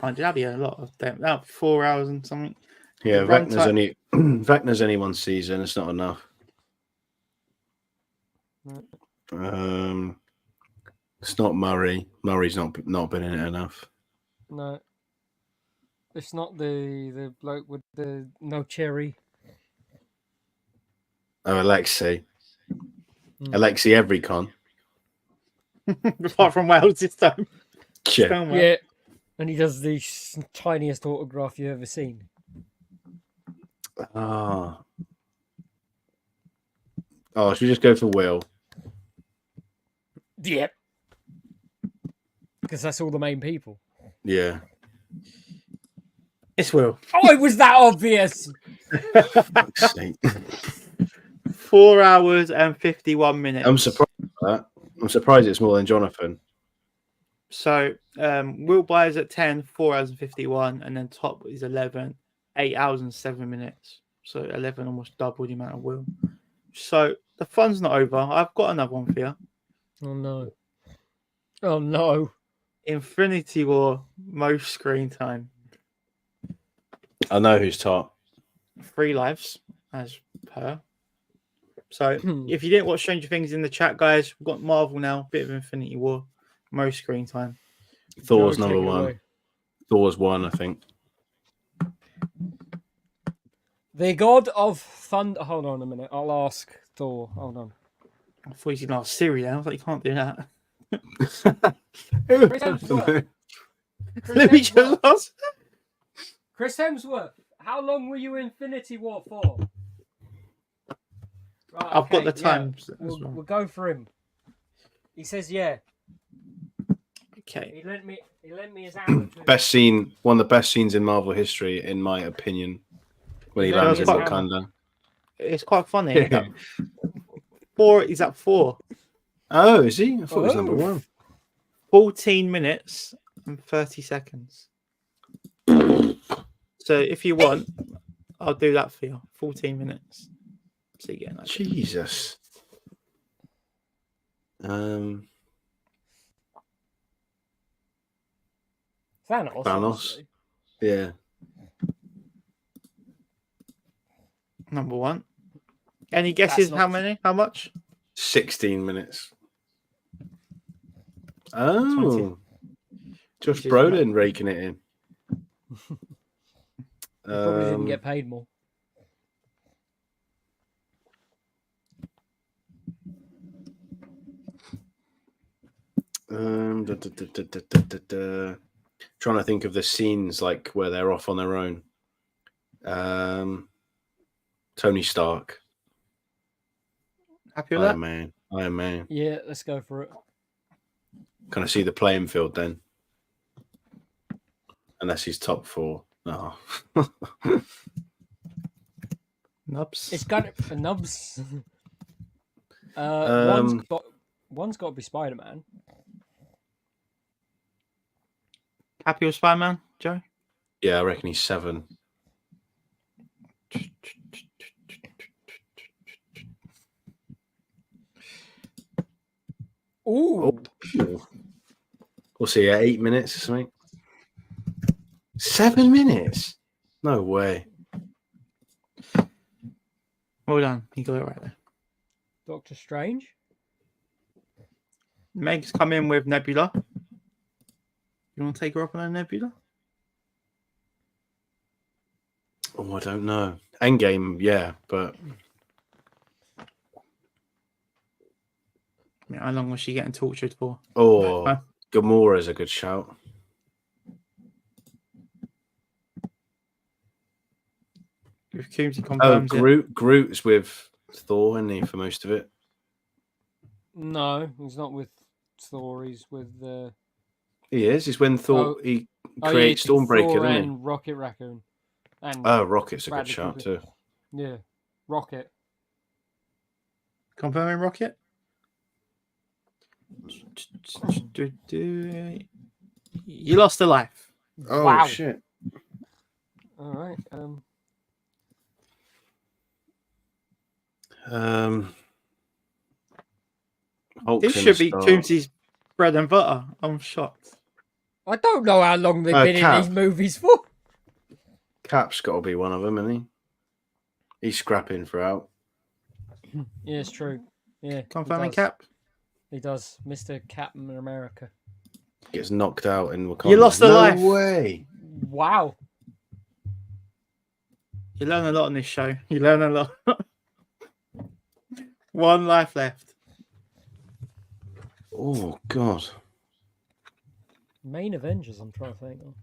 That'd be a lot of them. That'd be 4 hours and something. Yeah, The run Vecna's only Vecna's only 1 season. It's not enough. No. It's not Murray. Murray's not been in it enough. No. It's not the bloke with the no cherry. Oh, Alexei. Alexei Everycon. Apart from Wales this time. Yeah. Spell well. Yeah. And he does the tiniest autograph you've ever seen. Oh, should we just go for Will? Yep. Because that's all the main people. Yeah. It's Will. Oh, it was that obvious. Fuck's sake. 4 hours and 51 minutes. I'm surprised at that. I'm surprised it's more than Jonathan. So Will Byers at 10, 4 hours and 51, and then top is 11, 8 hours and 7 minutes. So 11 almost double the amount of Will. So the fun's not over. I've got another one for you. Oh no. Oh no. Infinity War, most screen time. I know who's top. 3 lives as per. So if you didn't watch Stranger Things in the chat, guys, we've got Marvel now, bit of Infinity War, most screen time. Thor's Joe, number take it 1. away. Thor's 1, I think. The God of Thunder. Hold on a minute. I'll ask Thor. Hold on. I thought you could ask Siri now. I was like, you can't do that. Chris Hemsworth. Let me just ask. Chris Hemsworth. How long were you in Infinity War for? Right, I've got the yeah. times. as We'll, well. we'll go for him. He says yeah. Okay. He lent me his hammer. Best scene, one of the best scenes in Marvel history, in my opinion, when he Yeah, lands in that's quite- Wakanda. It's quite funny. He's at 4. Oh, is he? I thought it was number Oh. 1. 14 minutes and 30 seconds. So if you want, I'll do that for you. 14 minutes. So you get an idea. Jesus. Thanos. Thanos. obviously. Yeah. Number 1. Any guesses? not- How many? How much? 16 minutes. Oh. 20. Josh Which is Brolin raking it in. He probably didn't get paid more. Trying to think of the scenes like where they're off on their own. Tony Stark. Happy with that? Iron Man. Yeah, let's go for it. Kind of see the playing field then. Unless he's top 4. Oh. Nubs. It's got nubs. One's got to be Spider-Man. Happy with Spider-Man, Joe? Yeah, I reckon he's 7. Ooh. We'll see. 8 minutes or something. 7 minutes? No way. Well done. You got it right there. Doctor Strange. Meg's come in with Nebula. You want to take her up on a Nebula? Oh, I don't know. Endgame, yeah, but How long was she getting tortured for? oh, Gamora's a good shout. If Coombsy Oh, confirms it. Groot's with Thor, isn't he, for most of it? No, he's not with Thor. He's with He is. It's when Thor he creates Stormbreaker, Thor doesn't he? and Rocket Raccoon. And Oh, Rocket's a good Bradley shout Cooper. too. Yeah, Rocket. Confirming Rocket? You lost a life. Oh Wow. shit! All right. Hulk's This in should the be start. Coombsy's bread and butter. I'm shocked. I don't know how long they've been Cap. in these movies for. Cap's got to be one of them, isn't he? He's scrapping throughout. Yeah, it's true. Yeah. Confirming he does. Cap. He does. Mr. Captain America. Gets knocked out in Wakanda. You lost a life. No way. Wow. You learn a lot on this show. You learn a lot. One life left. Oh god. Main Avengers, I'm trying to think of.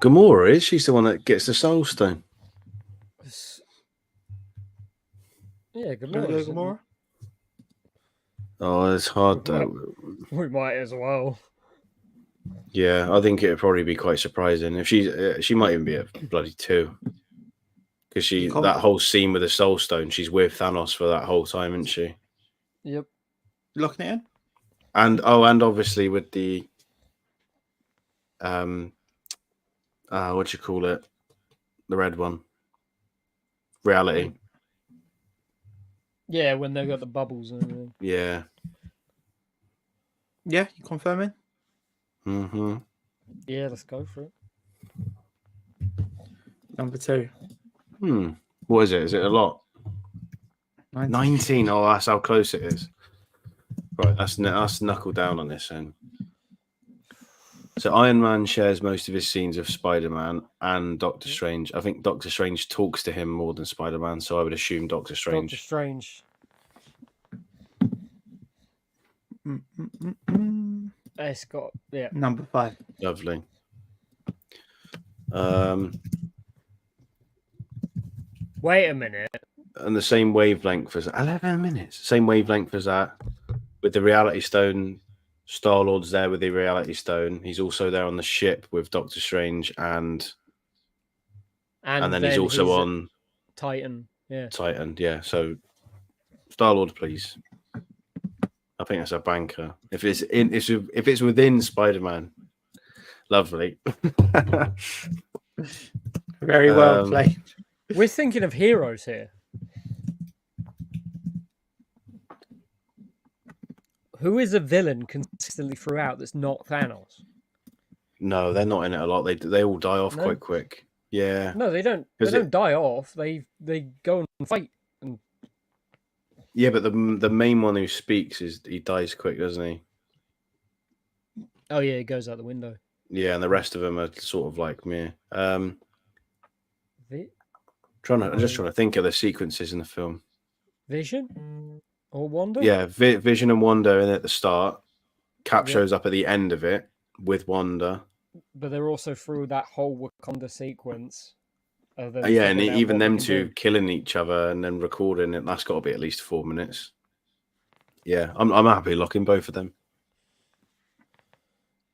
Gamora is. She's the one that gets the Soul Stone. Yeah, Do you wanna Gamora. go Gamora? Oh, it's hard though. We might as well. Yeah, I think it would probably be quite surprising if she might even be at bloody 2. Because You can't- that whole scene with the Soul Stone, she's with Thanos for that whole time, isn't she? Yep. Locking it in? And obviously with the what do you call it? The red one. Reality. Yeah, when they got the bubbles and everything. Yeah. Yeah, you confirming? Mm-hmm. Yeah, let's go for it. Number 2. What is it? Is it a lot? 19. 19. Oh, that's how close it is. Right, that's knuckle down on this then. So Iron Man shares most of his scenes of Spider-Man and Doctor Strange. I think Doctor Strange talks to him more than Spider-Man, so I would assume Doctor Strange. Doctor Strange. It's got, yeah. Number 5. Lovely. Wait a minute. And the same wavelength as 11 minutes. Same wavelength as that. With the Reality Stone, Star-Lord's there with the Reality Stone. He's also there on the ship with Doctor Strange and then he's also on Titan. Yeah. Titan. Yeah, so Star-Lord, please. I think that's a banker. If it's within Spider-Man, lovely. Very well played. We're thinking of heroes here. Who is a villain consistently throughout that's not Thanos? No, they're not in it a lot. They all die off No? quite quick. Yeah. No, they don't. They don't die off. They go and fight. And Yeah, but the main one who speaks he dies quick, doesn't he? oh yeah, it goes out the window. Yeah, and the rest of them are sort of like me. I'm just trying to think of the sequences in the film. Vision or Wanda? Yeah, Vision and Wanda in at the start. Cap Yeah. shows up at the end of it with Wanda. But they're also through that whole Wakanda sequence. Of them Yeah, and figuring out even what they them can two do. killing each other and then recording it, that's got to be at least 4 minutes. Yeah, I'm happy locking both of them.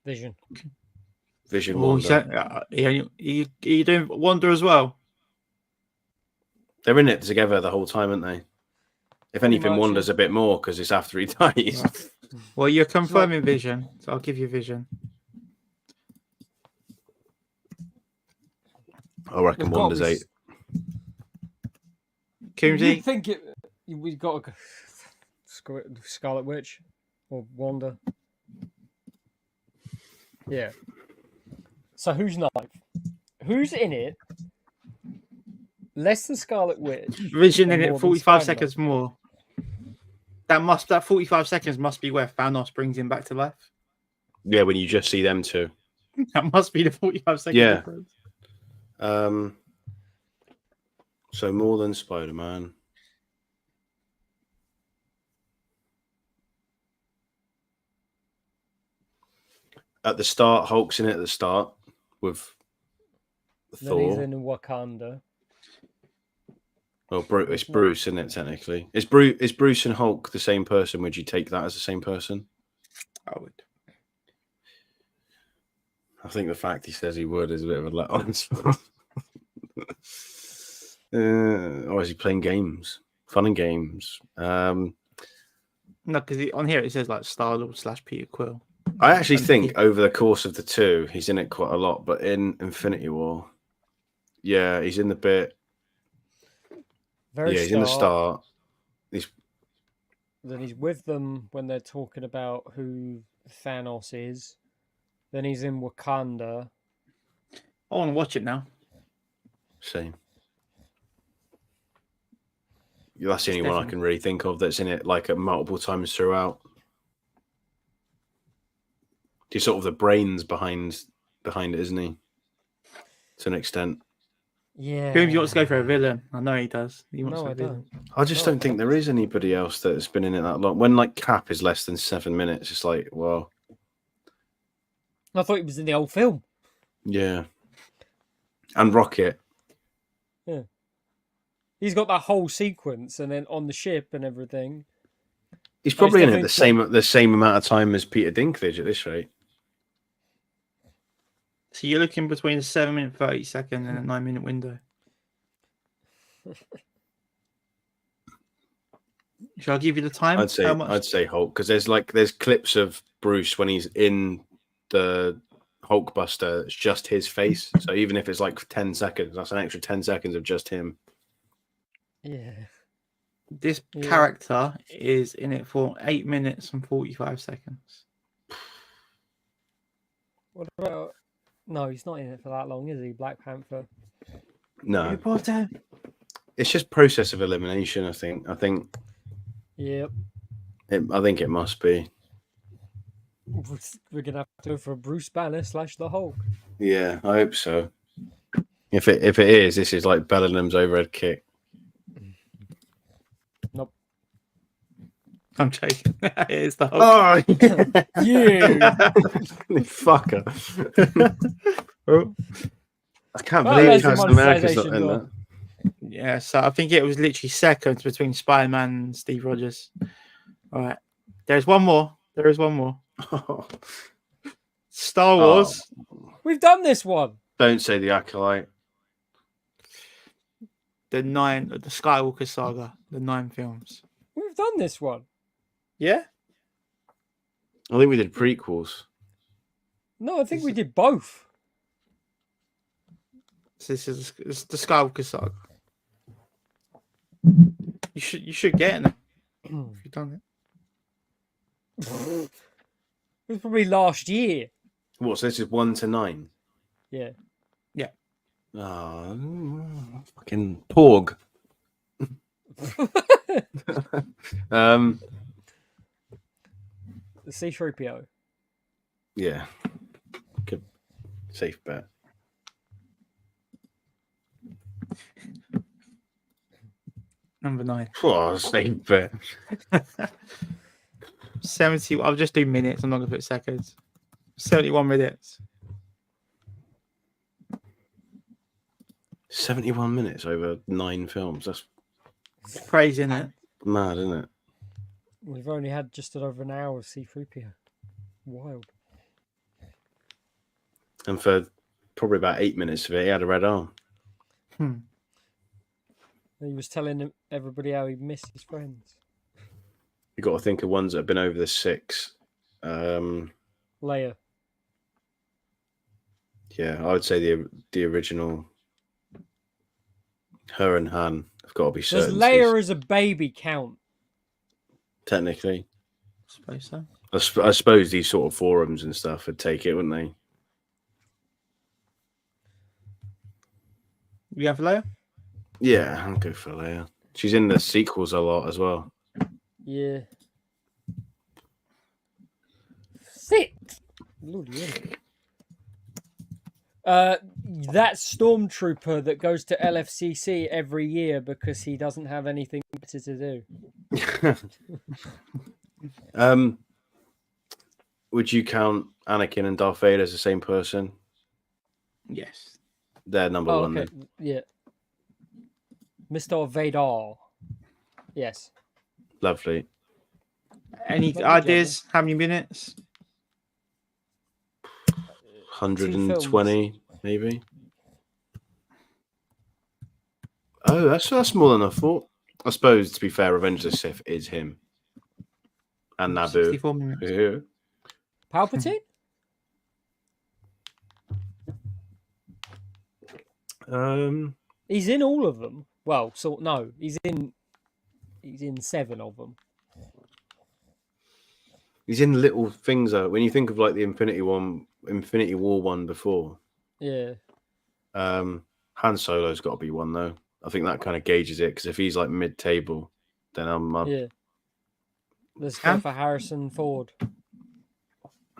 Vision. Vision, Oh, Wanda. you doing Wanda as well? They're in it together the whole time, aren't they? If Pretty anything, much, Wanda's a bit more because it's after he dies. Well, you're confirming Vision, so I'll give you Vision. I reckon They've got Wanda's to be 8. Coombsy, You think it? We've got to go Scarlet Witch or Wanda. Yeah. So who's ninth? Who's in it? Less than Scarlet Witch. Vision and in more it, than 45 Spider-Man. seconds more. That 45 seconds must be where Thanos brings him back to life. Yeah, when you just see them two. That must be the 45-second Yeah. difference. So more than Spider-Man. At the start, Hulk's in it at the start with Then he's Thor. in Wakanda. Well, it's Bruce, isn't it, technically? Is Bruce and Hulk the same person? Would you take that as the same person? I would. I think the fact he says he would is a bit of a let on. Or is he playing games? Fun and games. No, because on here it says like Star-Lord / Peter Quill. I actually And think over the course of the two, he's in it quite a lot. But in Infinity War, yeah, he's in the bit. Very He's in the start. Then he's with them when they're talking about who Thanos is. Then he's in Wakanda. I want to watch it now. Same. That's the only one I can really think of that's in it like at multiple times throughout. He's sort of the brains behind it, isn't he? To an extent. Yeah. Who wants to go for a villain? I know he does. He wants No, a I villain. don't. I just don't think there is anybody else that's been in it that long. When like Cap is less than 7 minutes, it's like, well, I thought he was in the old film. yeah. And Rocket. Yeah. He's got that whole sequence, and then on the ship and everything. He's probably in it definitely- the same amount of time as Peter Dinklage at this rate. So you're looking between a 7-minute, 30-second and a 9-minute window. Shall I give you the time? I'd say Hulk because there's clips of Bruce when he's in the Hulkbuster. It's just his face. So even if it's like 10 seconds, that's an extra 10 seconds of just him. Yeah. This character is in it for 8 minutes and 45 seconds. What about? No, he's not in it for that long, is he? Black Panther. No, Harry Potter. it's just process of elimination. I think Yep. I think it must be. We're gonna have to go for Bruce Banner / the Hulk. Yeah, I hope so. If it is, this is like Bellingham's overhead kick. Nope. I'm joking. It's the Hulk. Oh, You. fucker! I can't Well, believe there's Captain the America's not in monetization that. Yeah, so I think it was literally seconds between Spider-Man and Steve Rogers. All right. There's one more. There is one more. Star Wars. We've done this one. Don't say the Acolyte. The Skywalker saga. The 9 films. We've done this one. Yeah? I think we did prequels. No, I think we did both. So this is the Skywalker saga. You should get it if you've done it. It was probably last year. What? So this is 1 to 9. Yeah. Oh, fucking Porg. The C-3PO. Yeah. Good. Safe bet. Number 9. Oh, safe bet. 70. I'll just do minutes. I'm not going to put seconds. 71 minutes. 71 minutes over 9 films. That's It's crazy, isn't it? mad, isn't it? We've only had just over an hour of C-3PO. Wild. And for probably about 8 minutes of it, he had a red arm. He was telling everybody how he missed his friends. You got to think of ones that have been over the 6. Leia. Yeah, I would say the original. Her and Han have got to be Does certain. Leia as a baby count? Technically, I suppose so. I suppose these sort of forums and stuff would take it, wouldn't they? You have Leia? Yeah, I'll go for Leia. She's in the sequels a lot as well. Yeah. 6. Bloody hell. That stormtrooper that goes to LFCC every year because he doesn't have anything better to do. Would you count Anakin and Darth Vader as the same person? Yes. They're number one. Okay. Then. Yeah. Mr. Vader. Yes. Lovely. Any Lovely ideas? How many minutes? 120, maybe. Oh, that's more than I thought. I suppose, to be fair, Revenge of the Sith is him. And Naboo. 64 minutes. Yeah. Palpatine? He's in all of them. Well, no, he's in 7 of them. He's in little things. When you think of like the Infinity War one before. Yeah. Han Solo's got to be one though. I think that kind of gauges it because if he's like mid-table, then I'm Yeah. Let's go for Harrison Ford.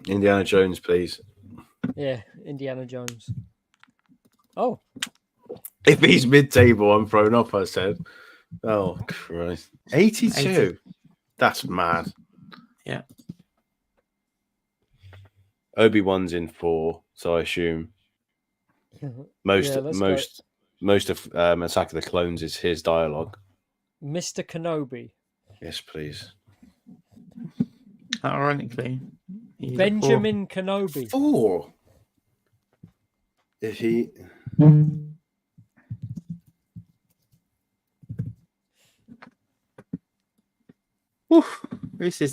Indiana Jones, please. Yeah, Indiana Jones. Oh. If he's mid-table, I'm thrown up. I said, "Oh Christ, 82. 80. That's mad." Yeah. Obi-Wan's in 4, so I assume most of Attack of the Clones is his dialogue. Mr. Kenobi. Yes, please. Ironically, he's Benjamin Kenobi. 4. If he. Oof,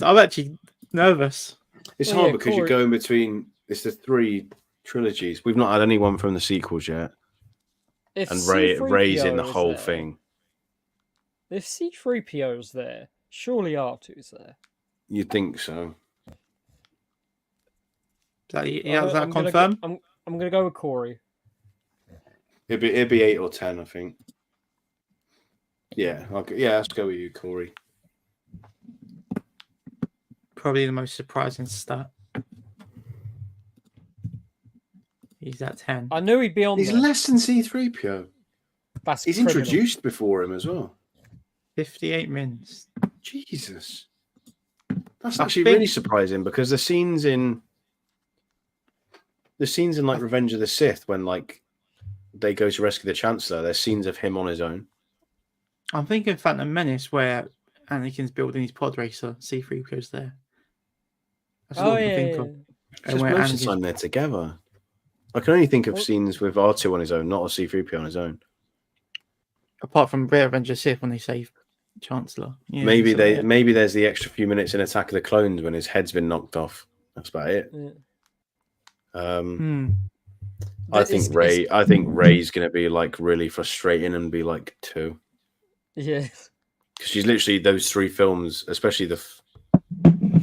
I'm actually nervous. It's Well, hard yeah, because you're going between. It's the 3 trilogies. We've not had anyone from the sequels yet, If and C-3PO Ray's in the is whole there- thing. If C-3PO's there, surely R2's there. You'd think so. Is that I'm gonna confirmed? I'm gonna go with Corey. It'd be 8 or 10, I think. Yeah, let's go with you, Corey. Probably the most surprising stat. He's at 10. I knew he'd be on He's there. less than C-3PO. That's He's criminal. introduced before him as well. 58 minutes. Jesus. That's I actually think- really surprising because the scenes in like Revenge of the Sith when like they go to rescue the Chancellor, there's scenes of him on his own. I'm thinking Phantom Menace where Anakin's building his pod racer. C-3PO's there. That's all I can think of. Because where most of the Anakin's- time they're together. I can only think of Well- scenes with R2 on his own, not a C-3PO on his own. Apart from Revenge of the Sith when they save Chancellor. Yeah, maybe so- maybe there's the extra few minutes in Attack of the Clones when his head's been knocked off. That's about it. Yeah. I think Ray's going to be like really frustrating and be like 2 Yeah. because she's literally those 3 films, especially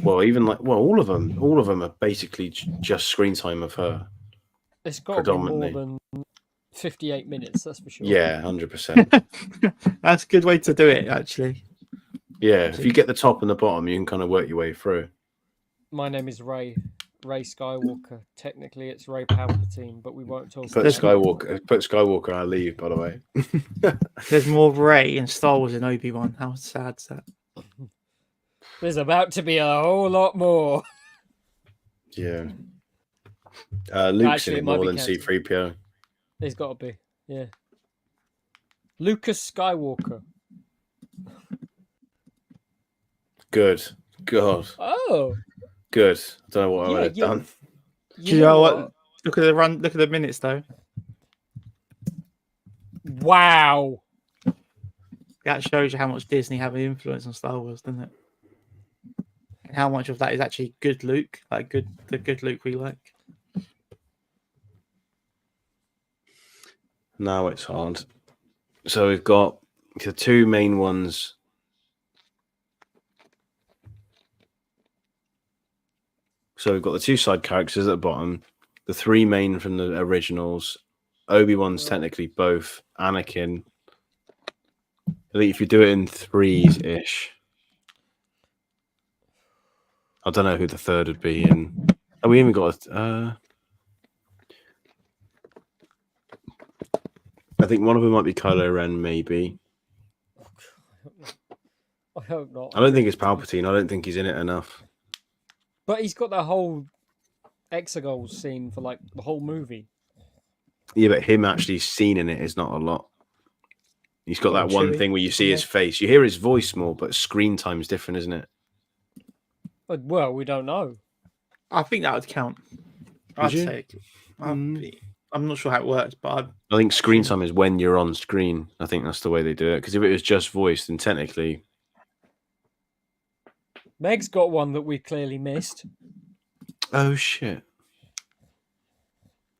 all of them are basically just screen time of her. It's got to be more Predominantly. than 58 minutes, that's for sure. Yeah, 100%. That's a good way to do it, actually. Yeah, if you get the top and the bottom, you can kind of work your way through. My name is Ray Skywalker. Technically, it's Ray Palpatine, but we won't talk Put about Skywalker on our leave, by the way. There's more Rey in Star Wars than Obi-Wan. How sad's that? There's about to be a whole lot more. Yeah. Luke's Actually, in it it might more be than cancelled. C-3PO. There's got to be, yeah. Lucas Skywalker. Good. God. Oh, Good. I don't know what I would have Yeah, done. You know what? Look at the run. Look at the minutes, though. Wow. That shows you how much Disney have an influence on Star Wars, doesn't it? And how much of that is actually good Luke, the good Luke we like. Now it's hard. So we've got the 2 main ones. So we've got the 2 side characters at the bottom, the 3 main from the originals, Obi-Wan's technically both. Anakin. I think if you do it in threes-ish. I don't know who the third would be in. Oh, we even got I think one of them might be Kylo Ren, maybe. I hope not. I don't think it's Palpatine. I don't think he's in it enough. But he's got that whole Exegol scene for like the whole movie. Yeah, but him actually seen in it is not a lot. He's got that one thing where you see his face. You hear his voice more, but screen time's different, isn't it? Well, we don't know. I think that would count. I'd say. I'm not sure how it works, but I think screen time is when you're on screen. I think that's the way they do it. Because if it was just voice, then technically... Meg's got one that we clearly missed. Oh, shit.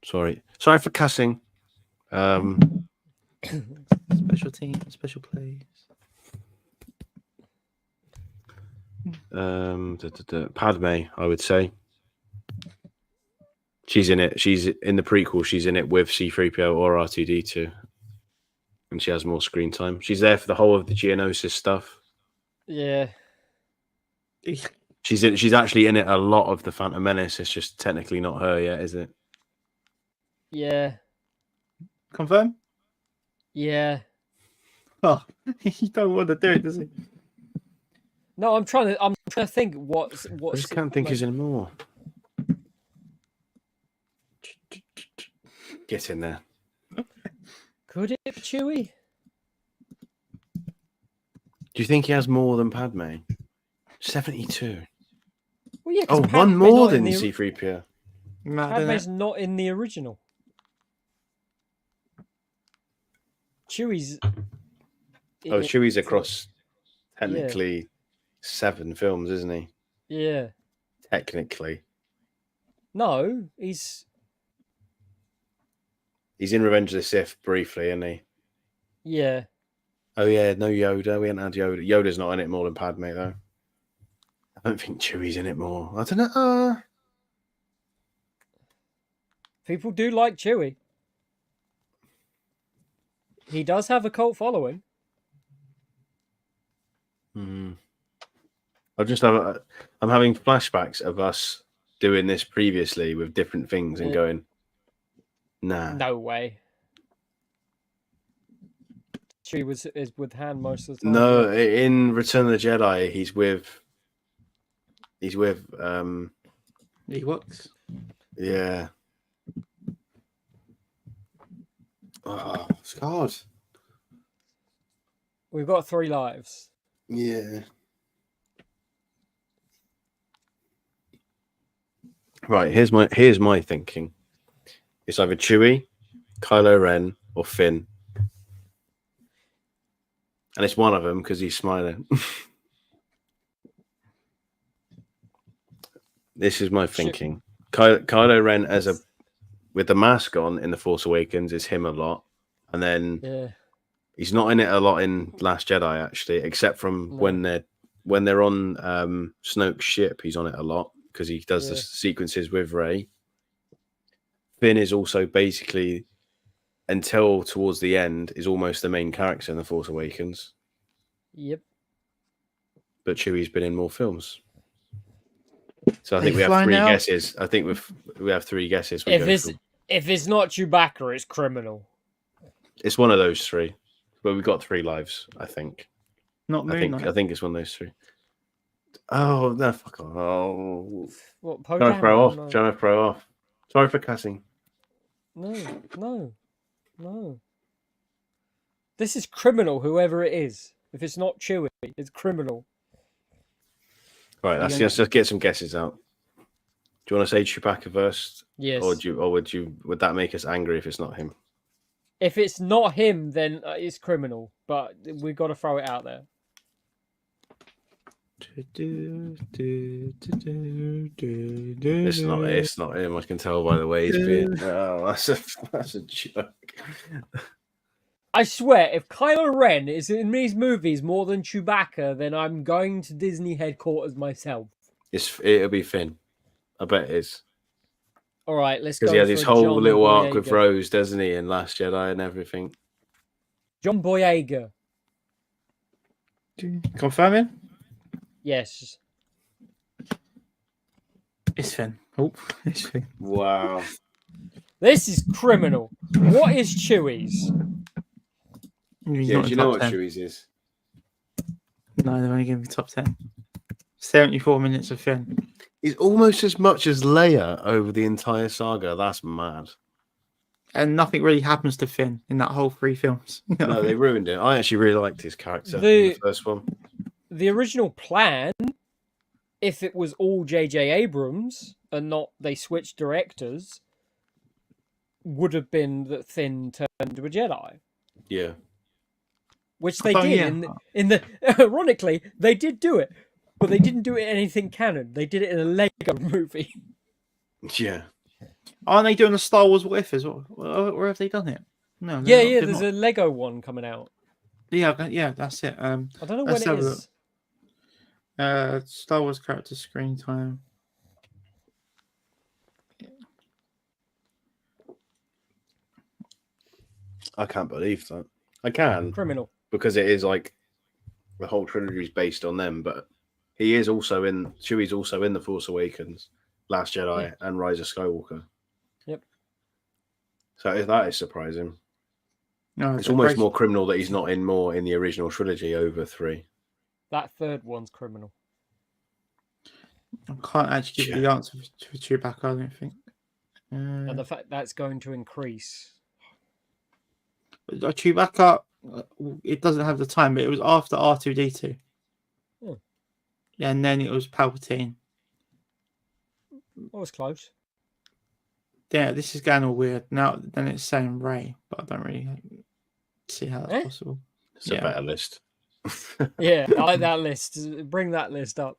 Sorry for cussing. Special team, special plays. Padme, I would say. She's in it. She's in the prequel. She's in it with C-3PO or R2-D2. And she has more screen time. She's there for the whole of the Geonosis stuff. Yeah. She's actually in it a lot of the Phantom Menace. It's just technically not her yet, is it? Yeah. Confirm? Yeah. Oh, he don't want to do it, does he? No, I'm trying to think what's I just can't think like... he's in more. Get in there. Could it be Chewie? Do you think he has more than Padme? 72. Well, yeah. Oh, one more than C-3PO. Padme's not in the original. Chewie's. Oh, Chewie's across technically 7 films, isn't he? Yeah. Technically. No, he's in Revenge of the Sith briefly, isn't he? Yeah. Oh, yeah, no Yoda. We haven't had Yoda. Yoda's not in it more than Padme, though. I don't think Chewie's in it more. I don't know. People do like Chewie. He does have a cult following. I'm having flashbacks of us doing this previously with different things and going, nah. No way. Chewie is with Han most of the time. No, in Return of the Jedi, he's with Ewoks. Yeah. Oh, it's hard. We've got 3 lives. Yeah. Right, here's my thinking. It's either Chewie, Kylo Ren, or Finn. And it's one of them because he's smiling. This is my thinking. Kylo Ren with the mask on in The Force Awakens is him a lot. And then he's not in it a lot in Last Jedi, actually, except from when they're on Snoke's ship, he's on it a lot because he does the sequences with Rey. Finn is also basically, until towards the end, is almost the main character in The Force Awakens. Yep. But Chewie's been in more films. So I think we have 3 guesses. I think we have 3 guesses. If it's not Chewbacca, it's criminal. It's one of those 3. But we've got 3 lives, I think. Not Moon Knight. I think it's one of those 3. Oh, no, fuck off. Oh. What, Trying to throw off. Sorry for cussing. No. This is criminal, whoever it is. If it's not Chewie, it's criminal. Right, let's just get some guesses out. Do you want to say Chewbacca first? Yes. Or would that make us angry if it's not him? If it's not him, then it's criminal. But we've got to throw it out there. It's not him. I can tell by the way he's being. Oh, that's a joke. I swear, if Kylo Ren is in these movies more than Chewbacca, then I'm going to Disney headquarters myself. It'll be Finn. I bet it is. All right, let's Because go he had for his a whole John little arc with Boyega. Rose, doesn't he, in Last Jedi and everything. John Boyega. Confirming? Yes. It's Finn. Oh, it's Finn. Wow. This is criminal. What is Chewie's? He's Yeah, not do in you know top what 10. Chewie's is? No, they've only given me top 10. 74 minutes of Finn. He's almost as much as Leia over the entire saga. That's mad. And nothing really happens to Finn in that whole 3 films. No, they ruined it. I actually really liked his character in The- the first one. The original plan, if it was all J.J. Abrams and not they switched directors, would have been that Finn turned into a Jedi, Yeah. which they Oh, did yeah. in the. Ironically, they did do it, but they didn't do it in anything canon. They did it in a Lego movie. Yeah. Aren't they doing a Star Wars What If as well? Or have they done it? No. Yeah, they're there's not. a Lego one coming out. Yeah, that's it. I don't know when let's it have a is. look. Star Wars character screen time. I can't believe that. I can, Criminal. because it is like the whole trilogy is based on them, but he is also in Chewie's also in The Force Awakens, Last Jedi, and Rise of Skywalker. Yep. So that is surprising. No, It's almost more criminal that he's not in more in the original trilogy over 3. That third one's criminal. I can't actually give you the answer for Chewbacca, I don't think. And the fact that's going to increase. Chewbacca, it doesn't have the time, but it was after R2D2. Oh. And then it was Palpatine. That was close. Yeah, this is getting all weird. Now, then it's saying Ray, but I don't really see how that's possible. It's a better list. Yeah, I like that list. Bring that list up.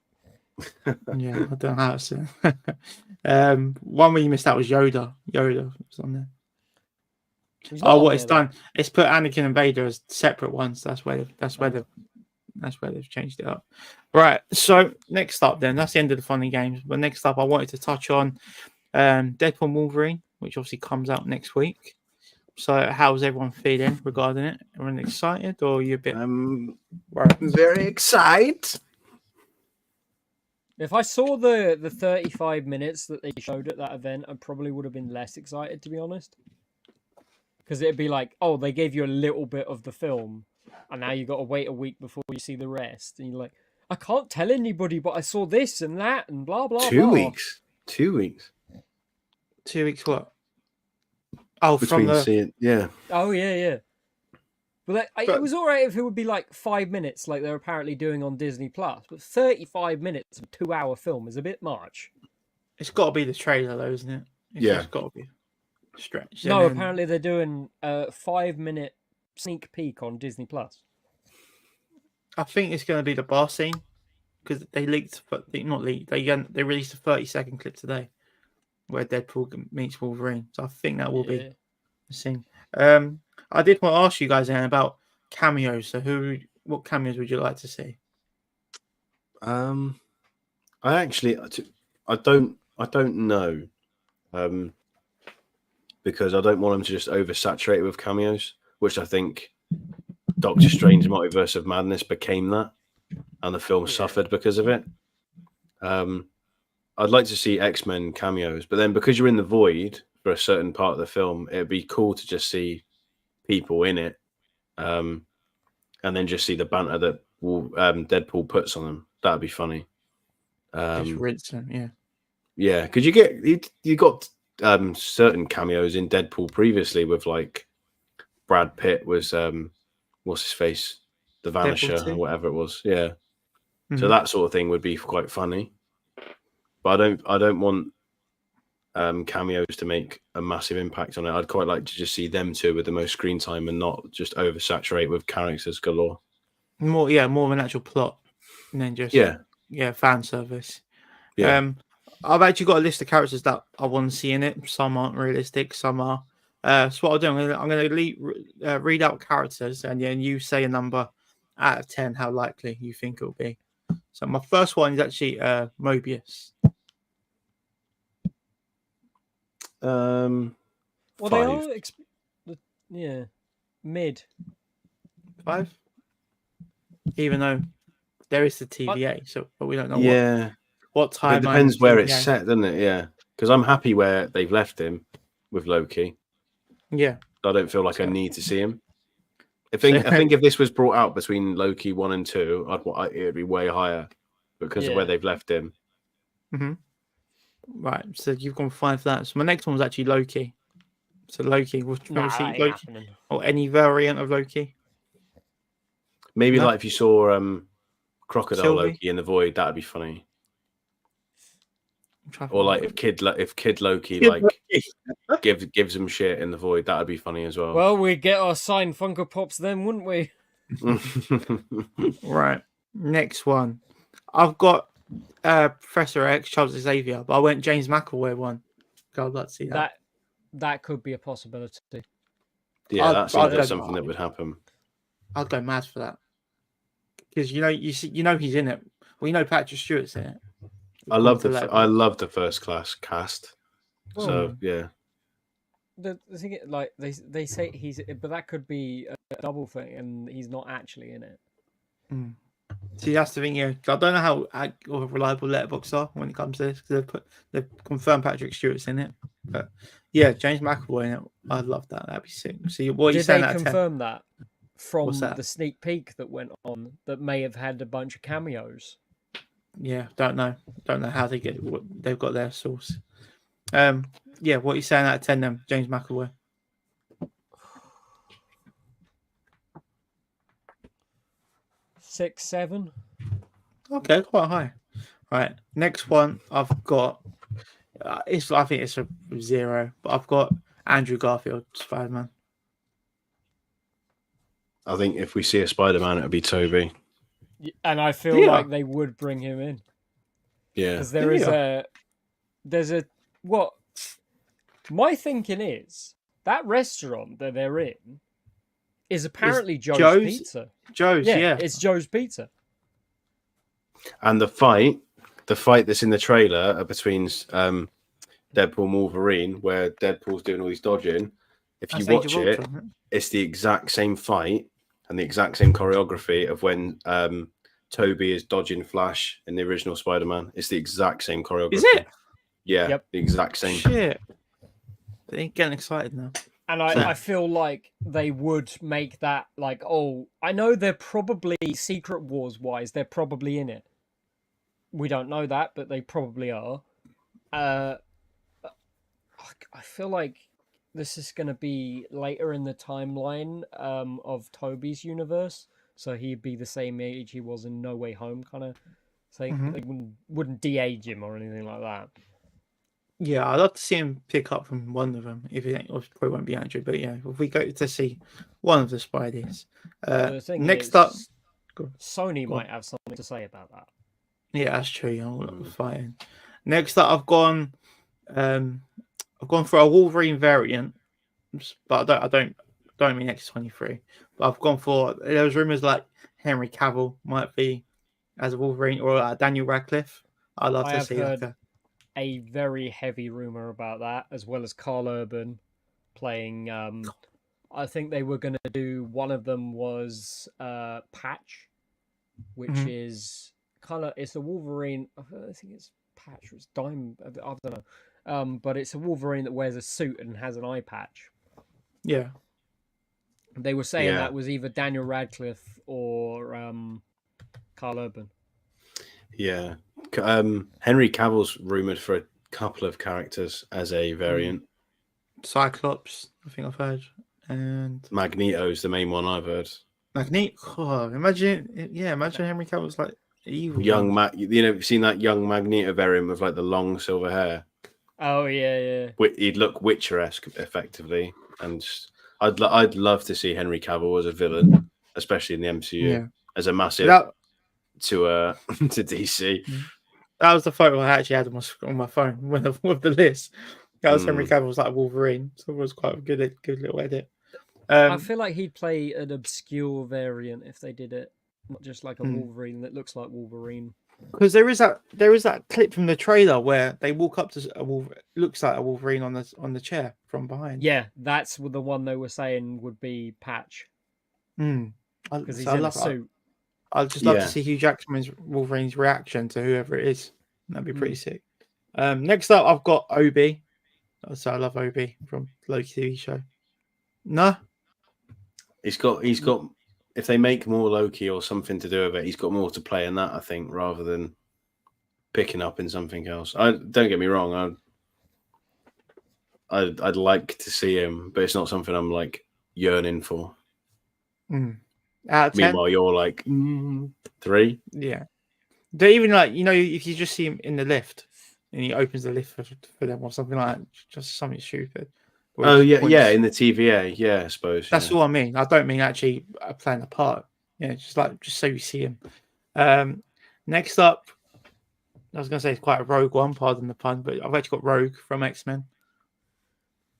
Yeah, I don't know how it's. One where you missed out was Yoda. Yoda was on there. He's not Oh, on what there, it's done? It's put Anakin and Vader as separate ones. That's where they've changed it up. Right. So next up, then that's the end of the fun and games. But next up, I wanted to touch on Deadpool and Wolverine, which obviously comes out next week. So how's everyone feeling regarding it? Everyone excited, or are you a bit? Very excited. If I saw the 35 minutes that they showed at that event, I probably would have been less excited, to be honest. Because it'd be like, oh, they gave you a little bit of the film, and now you got to wait a week before you see the rest. And you're like, I can't tell anybody, but I saw this and that and blah, blah, 2 blah. weeks. 2 weeks. 2 weeks what? Oh, Between from the seeing, yeah. Oh, yeah. But it was all right if it would be like 5 minutes, like they're apparently doing on Disney Plus. But 35 minutes of a 2-hour film is a bit much. It's got to be the trailer, though, isn't it? Yeah. It's got to be stretched. No, And then- apparently they're doing a 5-minute sneak peek on Disney Plus. I think it's going to be the bar scene because they leaked, but not leaked. They released a 30-second clip today where Deadpool meets Wolverine. So I think that will be the scene. I did want to ask you guys about cameos. So what cameos would you like to see? I don't know. Because I don't want them to just oversaturate it with cameos, which I think Doctor Strange Multiverse of Madness became that, and the film suffered because of it. I'd like to see X-Men cameos, but then because you're in the void for a certain part of the film, it'd be cool to just see people in it, and then just see the banter that Deadpool puts on them. That'd be funny. Just rinse them, yeah. Yeah, because you got certain cameos in Deadpool previously with like Brad Pitt was what's his face, the Vanisher or whatever it was. Yeah, so that sort of thing would be quite funny. But I don't want cameos to make a massive impact on it. I'd quite like to just see them two with the most screen time and not just oversaturate with characters galore. More of an actual plot, and then just fan service. Yeah. I've actually got a list of characters that I want to see in it. Some aren't realistic, some are. So what I'll do, I'm going to read out characters, and then you say a number out of 10 how likely you think it'll be. So my first one is actually Mobius. Well, they 5. are. Yeah, mid. 5. Even though there is the TVA, but we don't know Yeah, what but timeline. it depends the where it's TVA. set, doesn't it? Yeah, because I'm happy where they've left him with Loki. Yeah. I don't feel like I So- need to see him. I So- think if this was brought out between Loki 1 and 2, it'd be way higher because of where Yeah. they've left him. Right. So you've gone 5 for that. So my next one was actually Loki. So Loki, would you Nah, want to see that ain't Loki happening. or any variant of Loki? Maybe No. like if you saw Crocodile Sylvie? Loki in the Void, that'd be funny. I'm trying to Or think like what- if Kid Loki Kid like Loki. gives him shit in the Void, that'd be funny as well. Well, we'd get our signed Funko Pops then, wouldn't we? Right. Next one. I've got Professor X, Charles Xavier, but I went James McAvoy one. God, I'd like to see that. That could be a possibility. Yeah, that seems I'd like go- something that would happen. I'd go mad for that. Because you know he's in it. Well, you know Patrick Stewart's in it. I love the First Class cast. So yeah, The thing, like they say he's, but that could be a double thing, and he's not actually in it. See, that's the thing here. I don't know how reliable Letterboxd are when it comes to this because they've confirmed Patrick Stewart's in it. But yeah, James McAvoy in it. I'd love that. That'd be sick. See, what are you Did saying they out of 10? confirm that from What's that? the sneak peek that went on that may have had a bunch of cameos? Yeah, don't know how they get what they've got their source. Yeah, what are you saying out of 10 then, James McAvoy? 6, 7. Okay, quite high. Right, next one I've got. I think it's a 0, but I've got Andrew Garfield, Spider-Man. I think if we see a Spider-Man, it'll be Toby. And I feel Yeah. like they would bring him in Yeah, because there's a what my thinking is that restaurant that they're in is apparently Joe's Pizza. Joe's, yeah. It's Joe's Pizza. and the fight that's in the trailer between Deadpool and Wolverine, where Deadpool's doing all his dodging. If you That's Age watch of it, Ultron, it's the exact same fight and the exact same choreography of when Toby is dodging Flash in the original Spider-Man. It's the exact same choreography. Is it? Yeah, Yep. the exact same. Shit. They're getting excited now. And I feel like they would make that like, oh, I know they're probably Secret Wars wise, they're probably in it. We don't know that, but they probably are. I feel like this is going to be later in the timeline of Toby's universe, so he'd be the same age he was in No Way Home, kind of thing. They wouldn't de-age him or anything like that. Yeah, I'd love to see him pick up from one of them. If it probably won't be Andrew, but yeah, if we go to see one of the Spideys. The thing Next is, up, Go Sony on. might have something to say about that. yeah, that's true. You know, fighting. Next up, I've gone for a Wolverine variant, but I don't mean X-23. But I've gone for, there was rumors like Henry Cavill might be as a Wolverine or Daniel Radcliffe. I'd love I to have see heard a very heavy rumor about that, as well as Carl Urban playing. I think they were going to do, one of them was Patch, which is kind of, it's a Wolverine. I think it's Patch or it's Diamond. I don't know. But it's a Wolverine that wears a suit and has an eye patch. Yeah. They were saying Yeah. that was either Daniel Radcliffe or Carl Urban. Yeah. Henry Cavill's rumored for a couple of characters as a variant. Cyclops, I think I've heard. And Magneto's the main one I've heard. Magneto. Oh, imagine Henry Cavill's like evil. Young you've seen that young Magneto variant with like the long silver hair. Oh yeah. He'd look Witcher-esque effectively, and I'd love to see Henry Cavill as a villain, especially in the MCU, as a massive to DC. That was the photo I actually had on my phone with the list. That was Henry Cavill's like Wolverine, so it was quite a good little edit. I feel like he'd play an obscure variant if they did it, not just like a Wolverine that looks like Wolverine. Because there is that clip from the trailer where they walk up to looks like a Wolverine on the chair from behind. Yeah, that's the one they were saying would be Patch Mm. because he's I in a love. suit. I'd just love to Yeah. see Hugh Jackman's Wolverine's reaction to whoever it is. That'd be pretty Mm. sick. Next up, I've got Obi. So I love Obi from Loki TV show. No, He's got. If they make more Loki or something to do with it, he's got more to play in that, I think, rather than picking up in something else. I don't get me wrong. I'd like to see him, but it's not something I'm like yearning for. Out of 10. Meanwhile, you're like 3. Yeah. They even if you just see him in the lift and he opens the lift for them or something like that, just something stupid. Where Oh he just yeah, points- in the TVA, yeah, I suppose. That's all I mean. I don't mean actually playing a part. Yeah, just so you see him. Next up, I was going to say it's quite a rogue one, pardon the pun, but I've actually got Rogue from X-Men.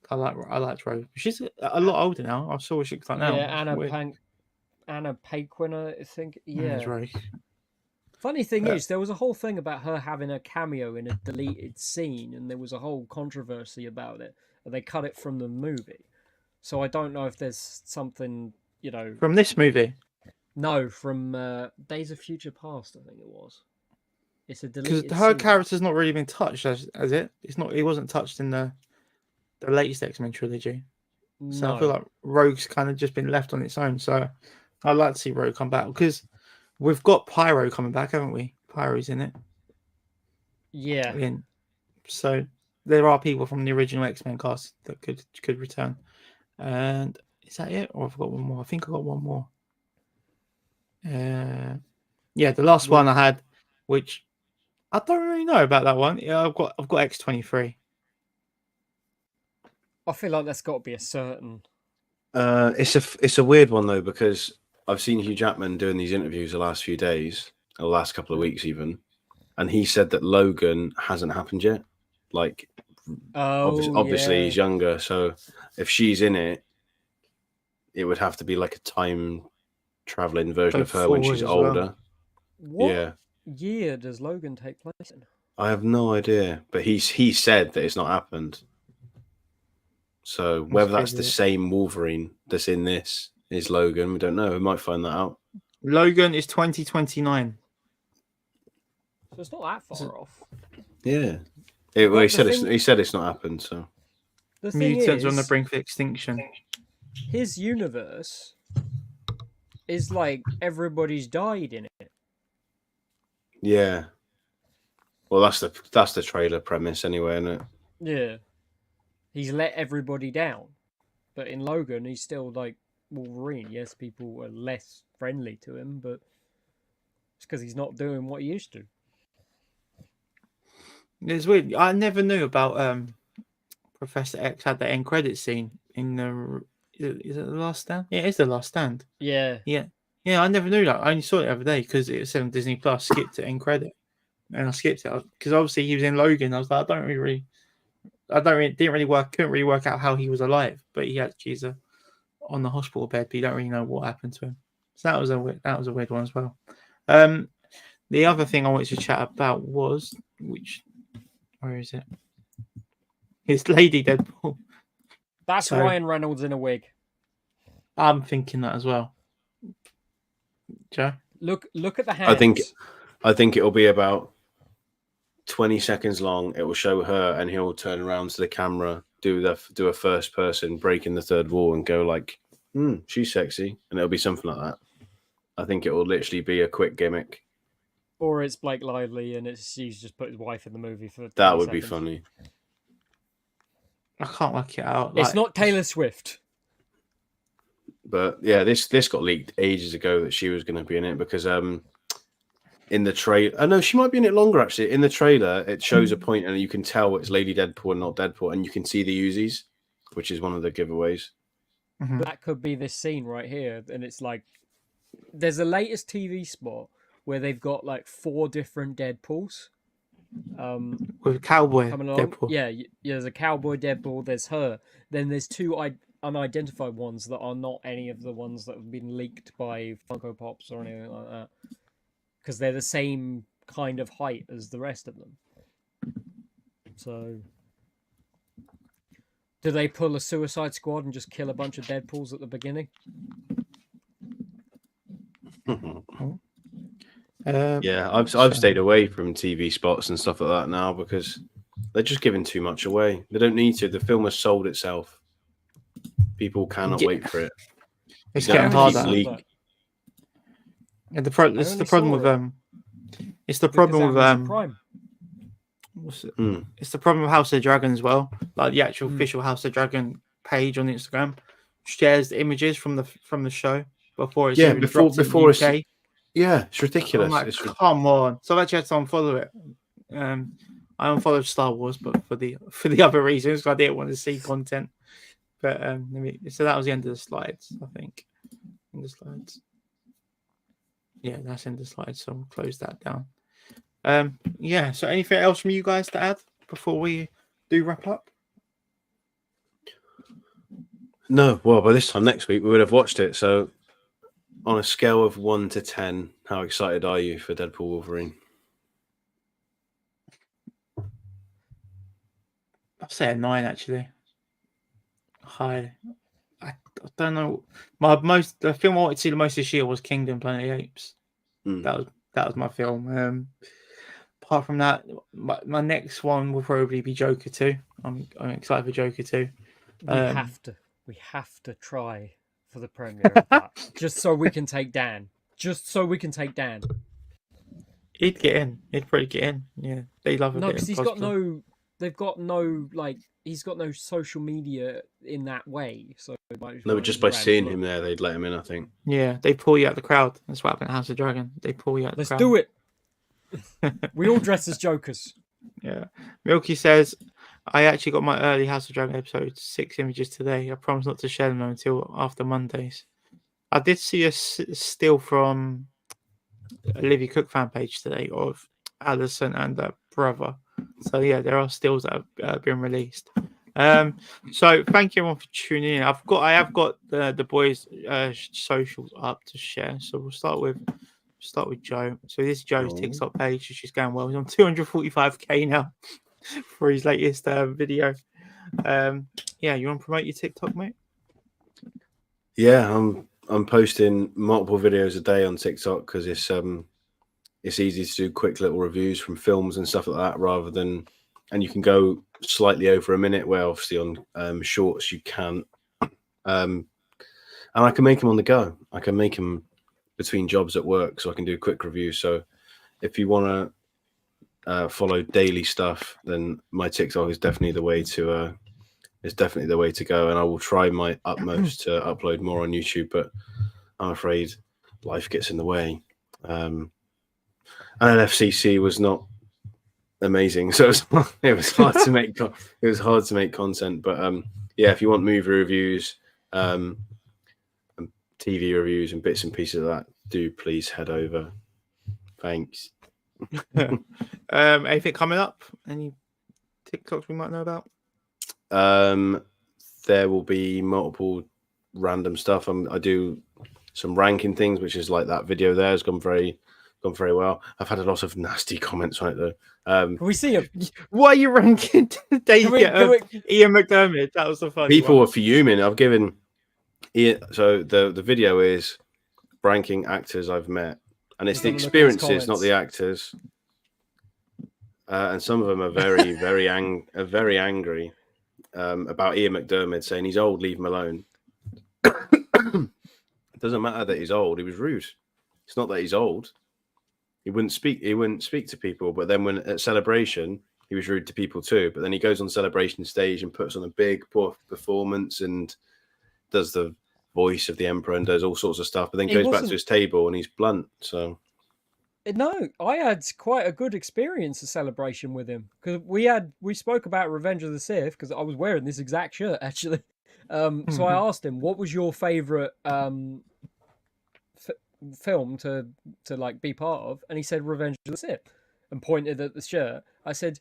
I liked Rogue. She's a lot older now. I saw what she looks like now. Yeah, Anna Paquin, I think. Yeah. Rogue. Funny thing is, there was a whole thing about her having a cameo in a deleted scene, and there was a whole controversy about it. And they cut it from the movie, so I don't know if there's something From this movie. No, from Days of Future Past, I think it was. It's a Because deleted her scene. character's not really been touched as it. It's not. It wasn't touched in the latest X-Men trilogy. So I feel like Rogue's kind of just been left on its own. So I'd like to see Rogue come back because we've got Pyro coming back, haven't we? Pyro's in it. Yeah. So there are people from the original X-Men cast that could return. And is that it? Or I've got one more. I think I got one more. Yeah, the last one I had, which I don't really know about that one. Yeah, I've got X-23. I feel like that's got to be a certain. It's a weird one though, because I've seen Hugh Jackman doing these interviews the last few days, or the last couple of weeks even, and he said that Logan hasn't happened yet. Like, obviously he's younger, so if she's in it, it would have to be like a time traveling version of her when she's older. What year does Logan take place in? I have no idea, but he said that it's not happened. So whether that's the same Wolverine that's in this is Logan, we don't know. We might find that out. Logan is 2029. So it's not that far off. Yeah. He said it's not happened. So the thing Mutants is, on the brink of extinction. His universe is like everybody's died in it. yeah. Well, that's the trailer premise anyway, isn't it? Yeah. He's let everybody down. But in Logan, he's still like Wolverine. Yes, people are less friendly to him, but it's because he's not doing what he used to. It's weird. I never knew about Professor X had the end credit scene in the. Is it The Last Stand? Yeah, it's The Last Stand. Yeah. Yeah. I never knew that. I only saw it the other day because it was on Disney Plus. Skipped it end credit, and I skipped it because obviously he was in Logan. I was like, couldn't really work out how he was alive, but he actually is on the hospital bed. But you don't really know what happened to him. So that was a weird one as well. The other thing I wanted to chat about was where is it? It's Lady Deadpool. That's Ryan Reynolds in a wig. I'm thinking that as well. Joe? Look at the hands. I think it'll be about 20 seconds long. It will show her and he'll turn around to the camera, do a first person, breaking the third wall and go like, she's sexy. And it'll be something like that. I think it will literally be a quick gimmick. Or it's Blake Lively and he's just put his wife in the movie for that would seconds. be funny. I can't work it out. It's not Taylor Swift. But yeah, this got leaked ages ago that she was going to be in it because in the trailer, no, she might be in it longer actually. In the trailer, it shows a point and you can tell it's Lady Deadpool and not Deadpool, and you can see the Uzis, which is one of the giveaways. Mm-hmm. That could be this scene right here, and it's like there's a latest TV spot where they've got like 4 different Deadpools. With Cowboy coming along. Deadpool. Yeah, there's a Cowboy Deadpool. There's her. Then there's 2 unidentified ones that are not any of the ones that have been leaked by Funko Pops or anything like that, because they're the same kind of height as the rest of them. So, do they pull a Suicide Squad and just kill a bunch of Deadpools at the beginning? Yeah, I've stayed away from TV spots and stuff like that now because they're just giving too much away. They don't need to. The film has sold itself. People cannot wait for it. It's You don't getting have to harder. keep leak- And it's only the problem saw with it it's the because problem with Amazon Prime. what's it? Mm. It's the problem with House of Dragon as well. Like the actual Mm. official House of Dragon page on Instagram shares the images from the show before it's even dropped in before the UK. Yeah, it's I'm ridiculous. like, come on. So I've actually had to unfollow it. I unfollowed Star Wars, but for the other reasons, I didn't want to see content. But so that was the end of the slides, I think. In the slides. Yeah, that's in the slides, so we'll close that down. Yeah, so anything else from you guys to add before we do wrap up? No, well, by this time next week we would have watched it. So, on a scale of 1 to 10, how excited are you for Deadpool Wolverine? I'll say a 9 actually. High. I don't know. The film I wanted to see the most this year was Kingdom Planet of the Apes. Mm. That was my film. Apart from that, my next one will probably be Joker 2. I'm excited for Joker 2. We have to try for the premiere of that, just so we can take Dan. He'd get in. He'd probably get in. Yeah, they love a No, bit because of he's got cosplay. no. They've got no he's got no social media in that way. So No, but just by seeing him there, they'd let him in, I think. Yeah, they pull you out the crowd. That's what happened at House of Dragon. They pull you out the Let's crowd. do it. We all dress as Jokers. Yeah. Milky says, I actually got my early House of Dragon episode 6 images today. I promise not to share them until after Mondays. I did see a still from Olivia Cook fan page today of Alison and her brother. So yeah, there are stills that have been released. So thank you everyone for tuning in. I have got the boys' socials up to share. So we'll start with Joe. So this is Joe's TikTok page. She's going well. He's on 245k now for his latest video. Yeah, you want to promote your TikTok, mate? Yeah, I'm posting multiple videos a day on TikTok because it's easy to do quick little reviews from films and stuff like that rather than, and you can go slightly over a minute where obviously on shorts you can't. And I can make them on the go. I can make them between jobs at work, so I can do quick reviews. So if you want to follow daily stuff, then my TikTok is definitely the way to go. And I will try my utmost to upload more on YouTube, but I'm afraid life gets in the way. And FCC was not amazing, so it was hard to make content. But yeah, if you want movie reviews, and TV reviews and bits and pieces of that, do please head over. Thanks. Anything coming up? Any TikToks we might know about? There will be multiple random stuff. I do some ranking things, which is like that video there has gone very well. I've had a lot of nasty comments on it though. Can we see him? Why are you ranking Ian McDermott? That was the funny People one. are fuming. I've given Ian, so the video is ranking actors I've met, and it's the experiences, not the actors. And some of them are very, very angry about Ian McDermott, saying he's old, leave him alone. It doesn't matter that he's old. He was rude. It's not that he's old. He wouldn't speak to people. But then when at Celebration, he was rude to people too. But then he goes on Celebration stage and puts on a big performance and does the voice of the Emperor and does all sorts of stuff. But then goes back to his table and he's blunt. So. No, I had quite a good experience at Celebration with him because we spoke about Revenge of the Sith because I was wearing this exact shirt actually. So I asked him, "What was your favorite film to like be part of?" And he said Revenge of the Sith, and pointed at the shirt. I said,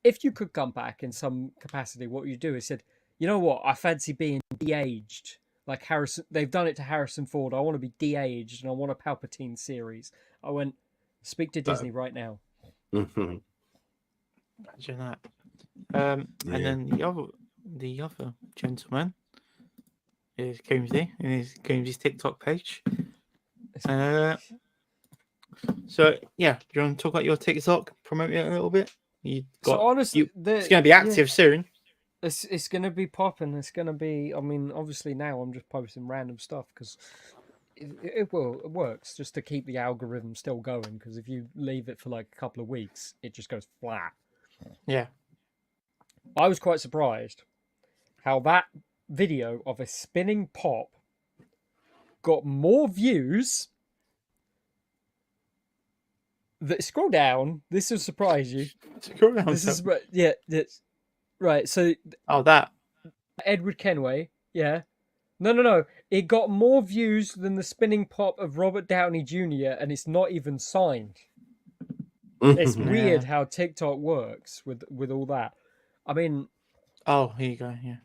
"If you could come back in some capacity, what would you do?" He said, "You know what? I fancy being de-aged." Like Harrison, they've done it to Harrison Ford. I want to be de-aged, and I want a Palpatine series. I went, Speak to Disney right now. Imagine that. And then the other gentleman is Coomsy and his Coomsy's TikTok page. So yeah, do you want to talk about your TikTok? Promote it a little bit. So honestly, it's going to be active soon. It's going to be popping. It's going to be. I mean, obviously now I'm just posting random stuff because it works just to keep the algorithm still going. Because if you leave it for like a couple of weeks, it just goes flat. Yeah. I was quite surprised how that video of a spinning pop got more views. Scroll down. This will surprise you. Scroll down. This is right. So that Edward Kenway. Yeah. No. It got more views than the spinning pop of Robert Downey Jr. and it's not even signed. It's weird how TikTok works with all that. I mean, here you go. Yeah.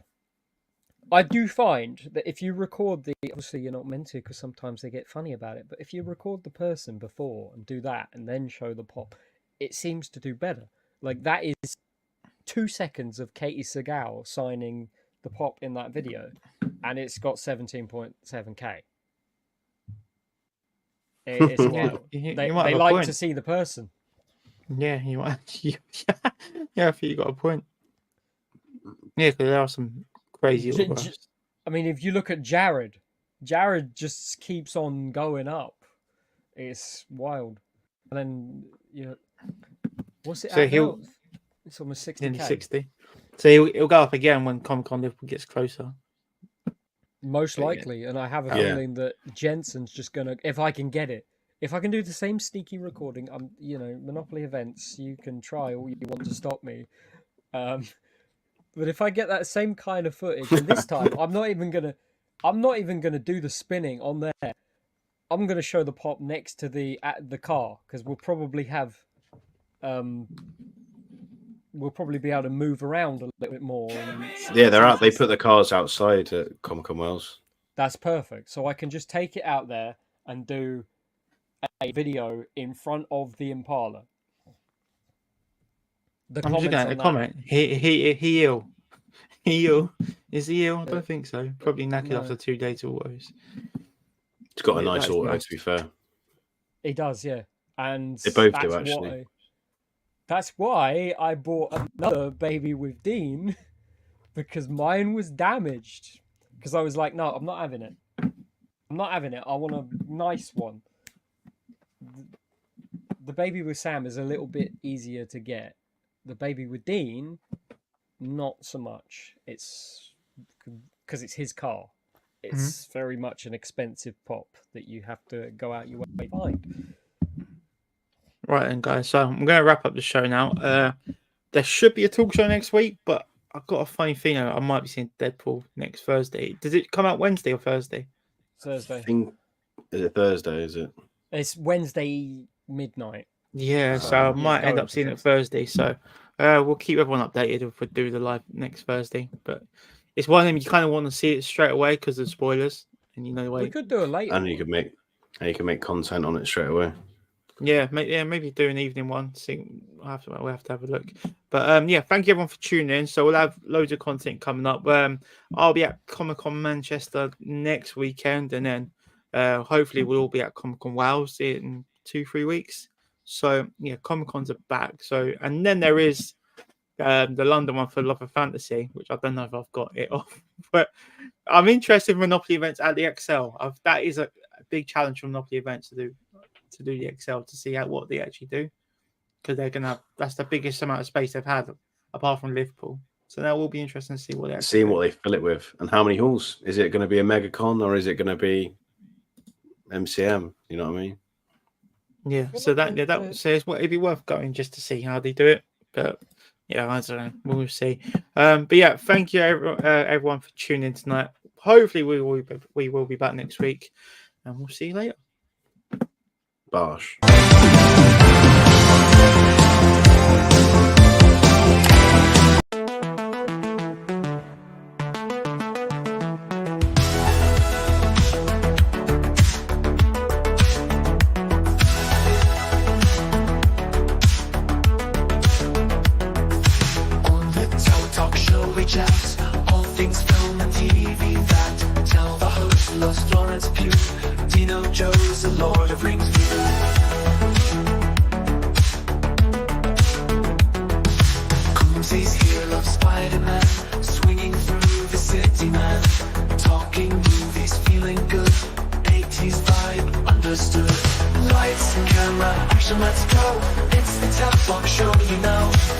I do find that if you record obviously you're not meant to because sometimes they get funny about it, but if you record the person before and do that and then show the pop, it seems to do better. Like that is 2 seconds of Katie Segal signing the pop in that video and it's got 17.7k. It's wild. They like to see the person. Yeah, you might. Yeah, I think you got a point. Yeah, because there are some crazy little graphs. I mean, if you look at Jared just keeps on going up. It's wild. And then what's it? So it's almost 60k. 60. So he'll go up again when Comic-Con Liverpool gets closer. Most likely, and I have a feeling that Jensen's just gonna, if I can get it, if I can do the same sneaky recording, Monopoly events, you can try all you want to stop me. But if I get that same kind of footage, and this time I'm not even gonna do the spinning on there. I'm gonna show the pop next to the car because we'll probably have, we'll probably be able to move around a little bit more. Yeah, they're out. They put the cars outside at Comic-Con Wales. That's perfect. So I can just take it out there and do a video in front of the Impala. I'm just going to comment. He ill. Is he ill? I don't think so. Probably knackered after 2 days of autos. It's got a nice auto, to be fair. He does, yeah. And they both do, actually. That's why I bought another baby with Dean, because mine was damaged. Because I was like, no, I'm not having it. I want a nice one. The baby with Sam is a little bit easier to get. The baby with Dean, not so much. It's because it's his car. It's very much an expensive pop that you have to go out your way to find. Right then, guys. So I'm going to wrap up the show now. There should be a talk show next week, but I've got a funny feeling I might be seeing Deadpool next Thursday. Does it come out Wednesday or Thursday? Thursday. Is it Thursday? Is it? It's Wednesday midnight. Yeah, so I might end up seeing it Thursday. So we'll keep everyone updated if we do the live next Thursday. But it's one of them you kind of want to see it straight away because of spoilers, and we could do a later. And you can make content on it straight away. Yeah, maybe do an evening one. We'll have to have a look. But thank you everyone for tuning in. So we'll have loads of content coming up. I'll be at Comic-Con Manchester next weekend, and then hopefully we'll all be at Comic-Con Wales in 2-3 weeks. So yeah, Comic-Cons are back. So and then there is the London one for Love of Fantasy, which I don't know if I've got it off, but I'm interested in Monopoly events at the XL. That is a big challenge for Monopoly events to do the XL to see what they actually do, because they're gonna that's the biggest amount of space they've had apart from Liverpool. So that will be interesting to see what they fill it with and how many halls. Is it going to be a MegaCon or is it going to be MCM? You know what I mean? Yeah. So that says it'd be worth going just to see how they do it. But yeah, I don't know. We'll see. But yeah, thank you everyone for tuning in tonight. Hopefully we will be back next week, and we'll see you later. Bosh. loves Florence Pugh. Dino Joe's a Lord of Rings view. Coomsy's here, loves Spider-Man, swinging through the city, man. Talking movies, feeling good, 80s vibe, understood. Lights and camera, action, let's go. It's the Tel Talks Show, you know.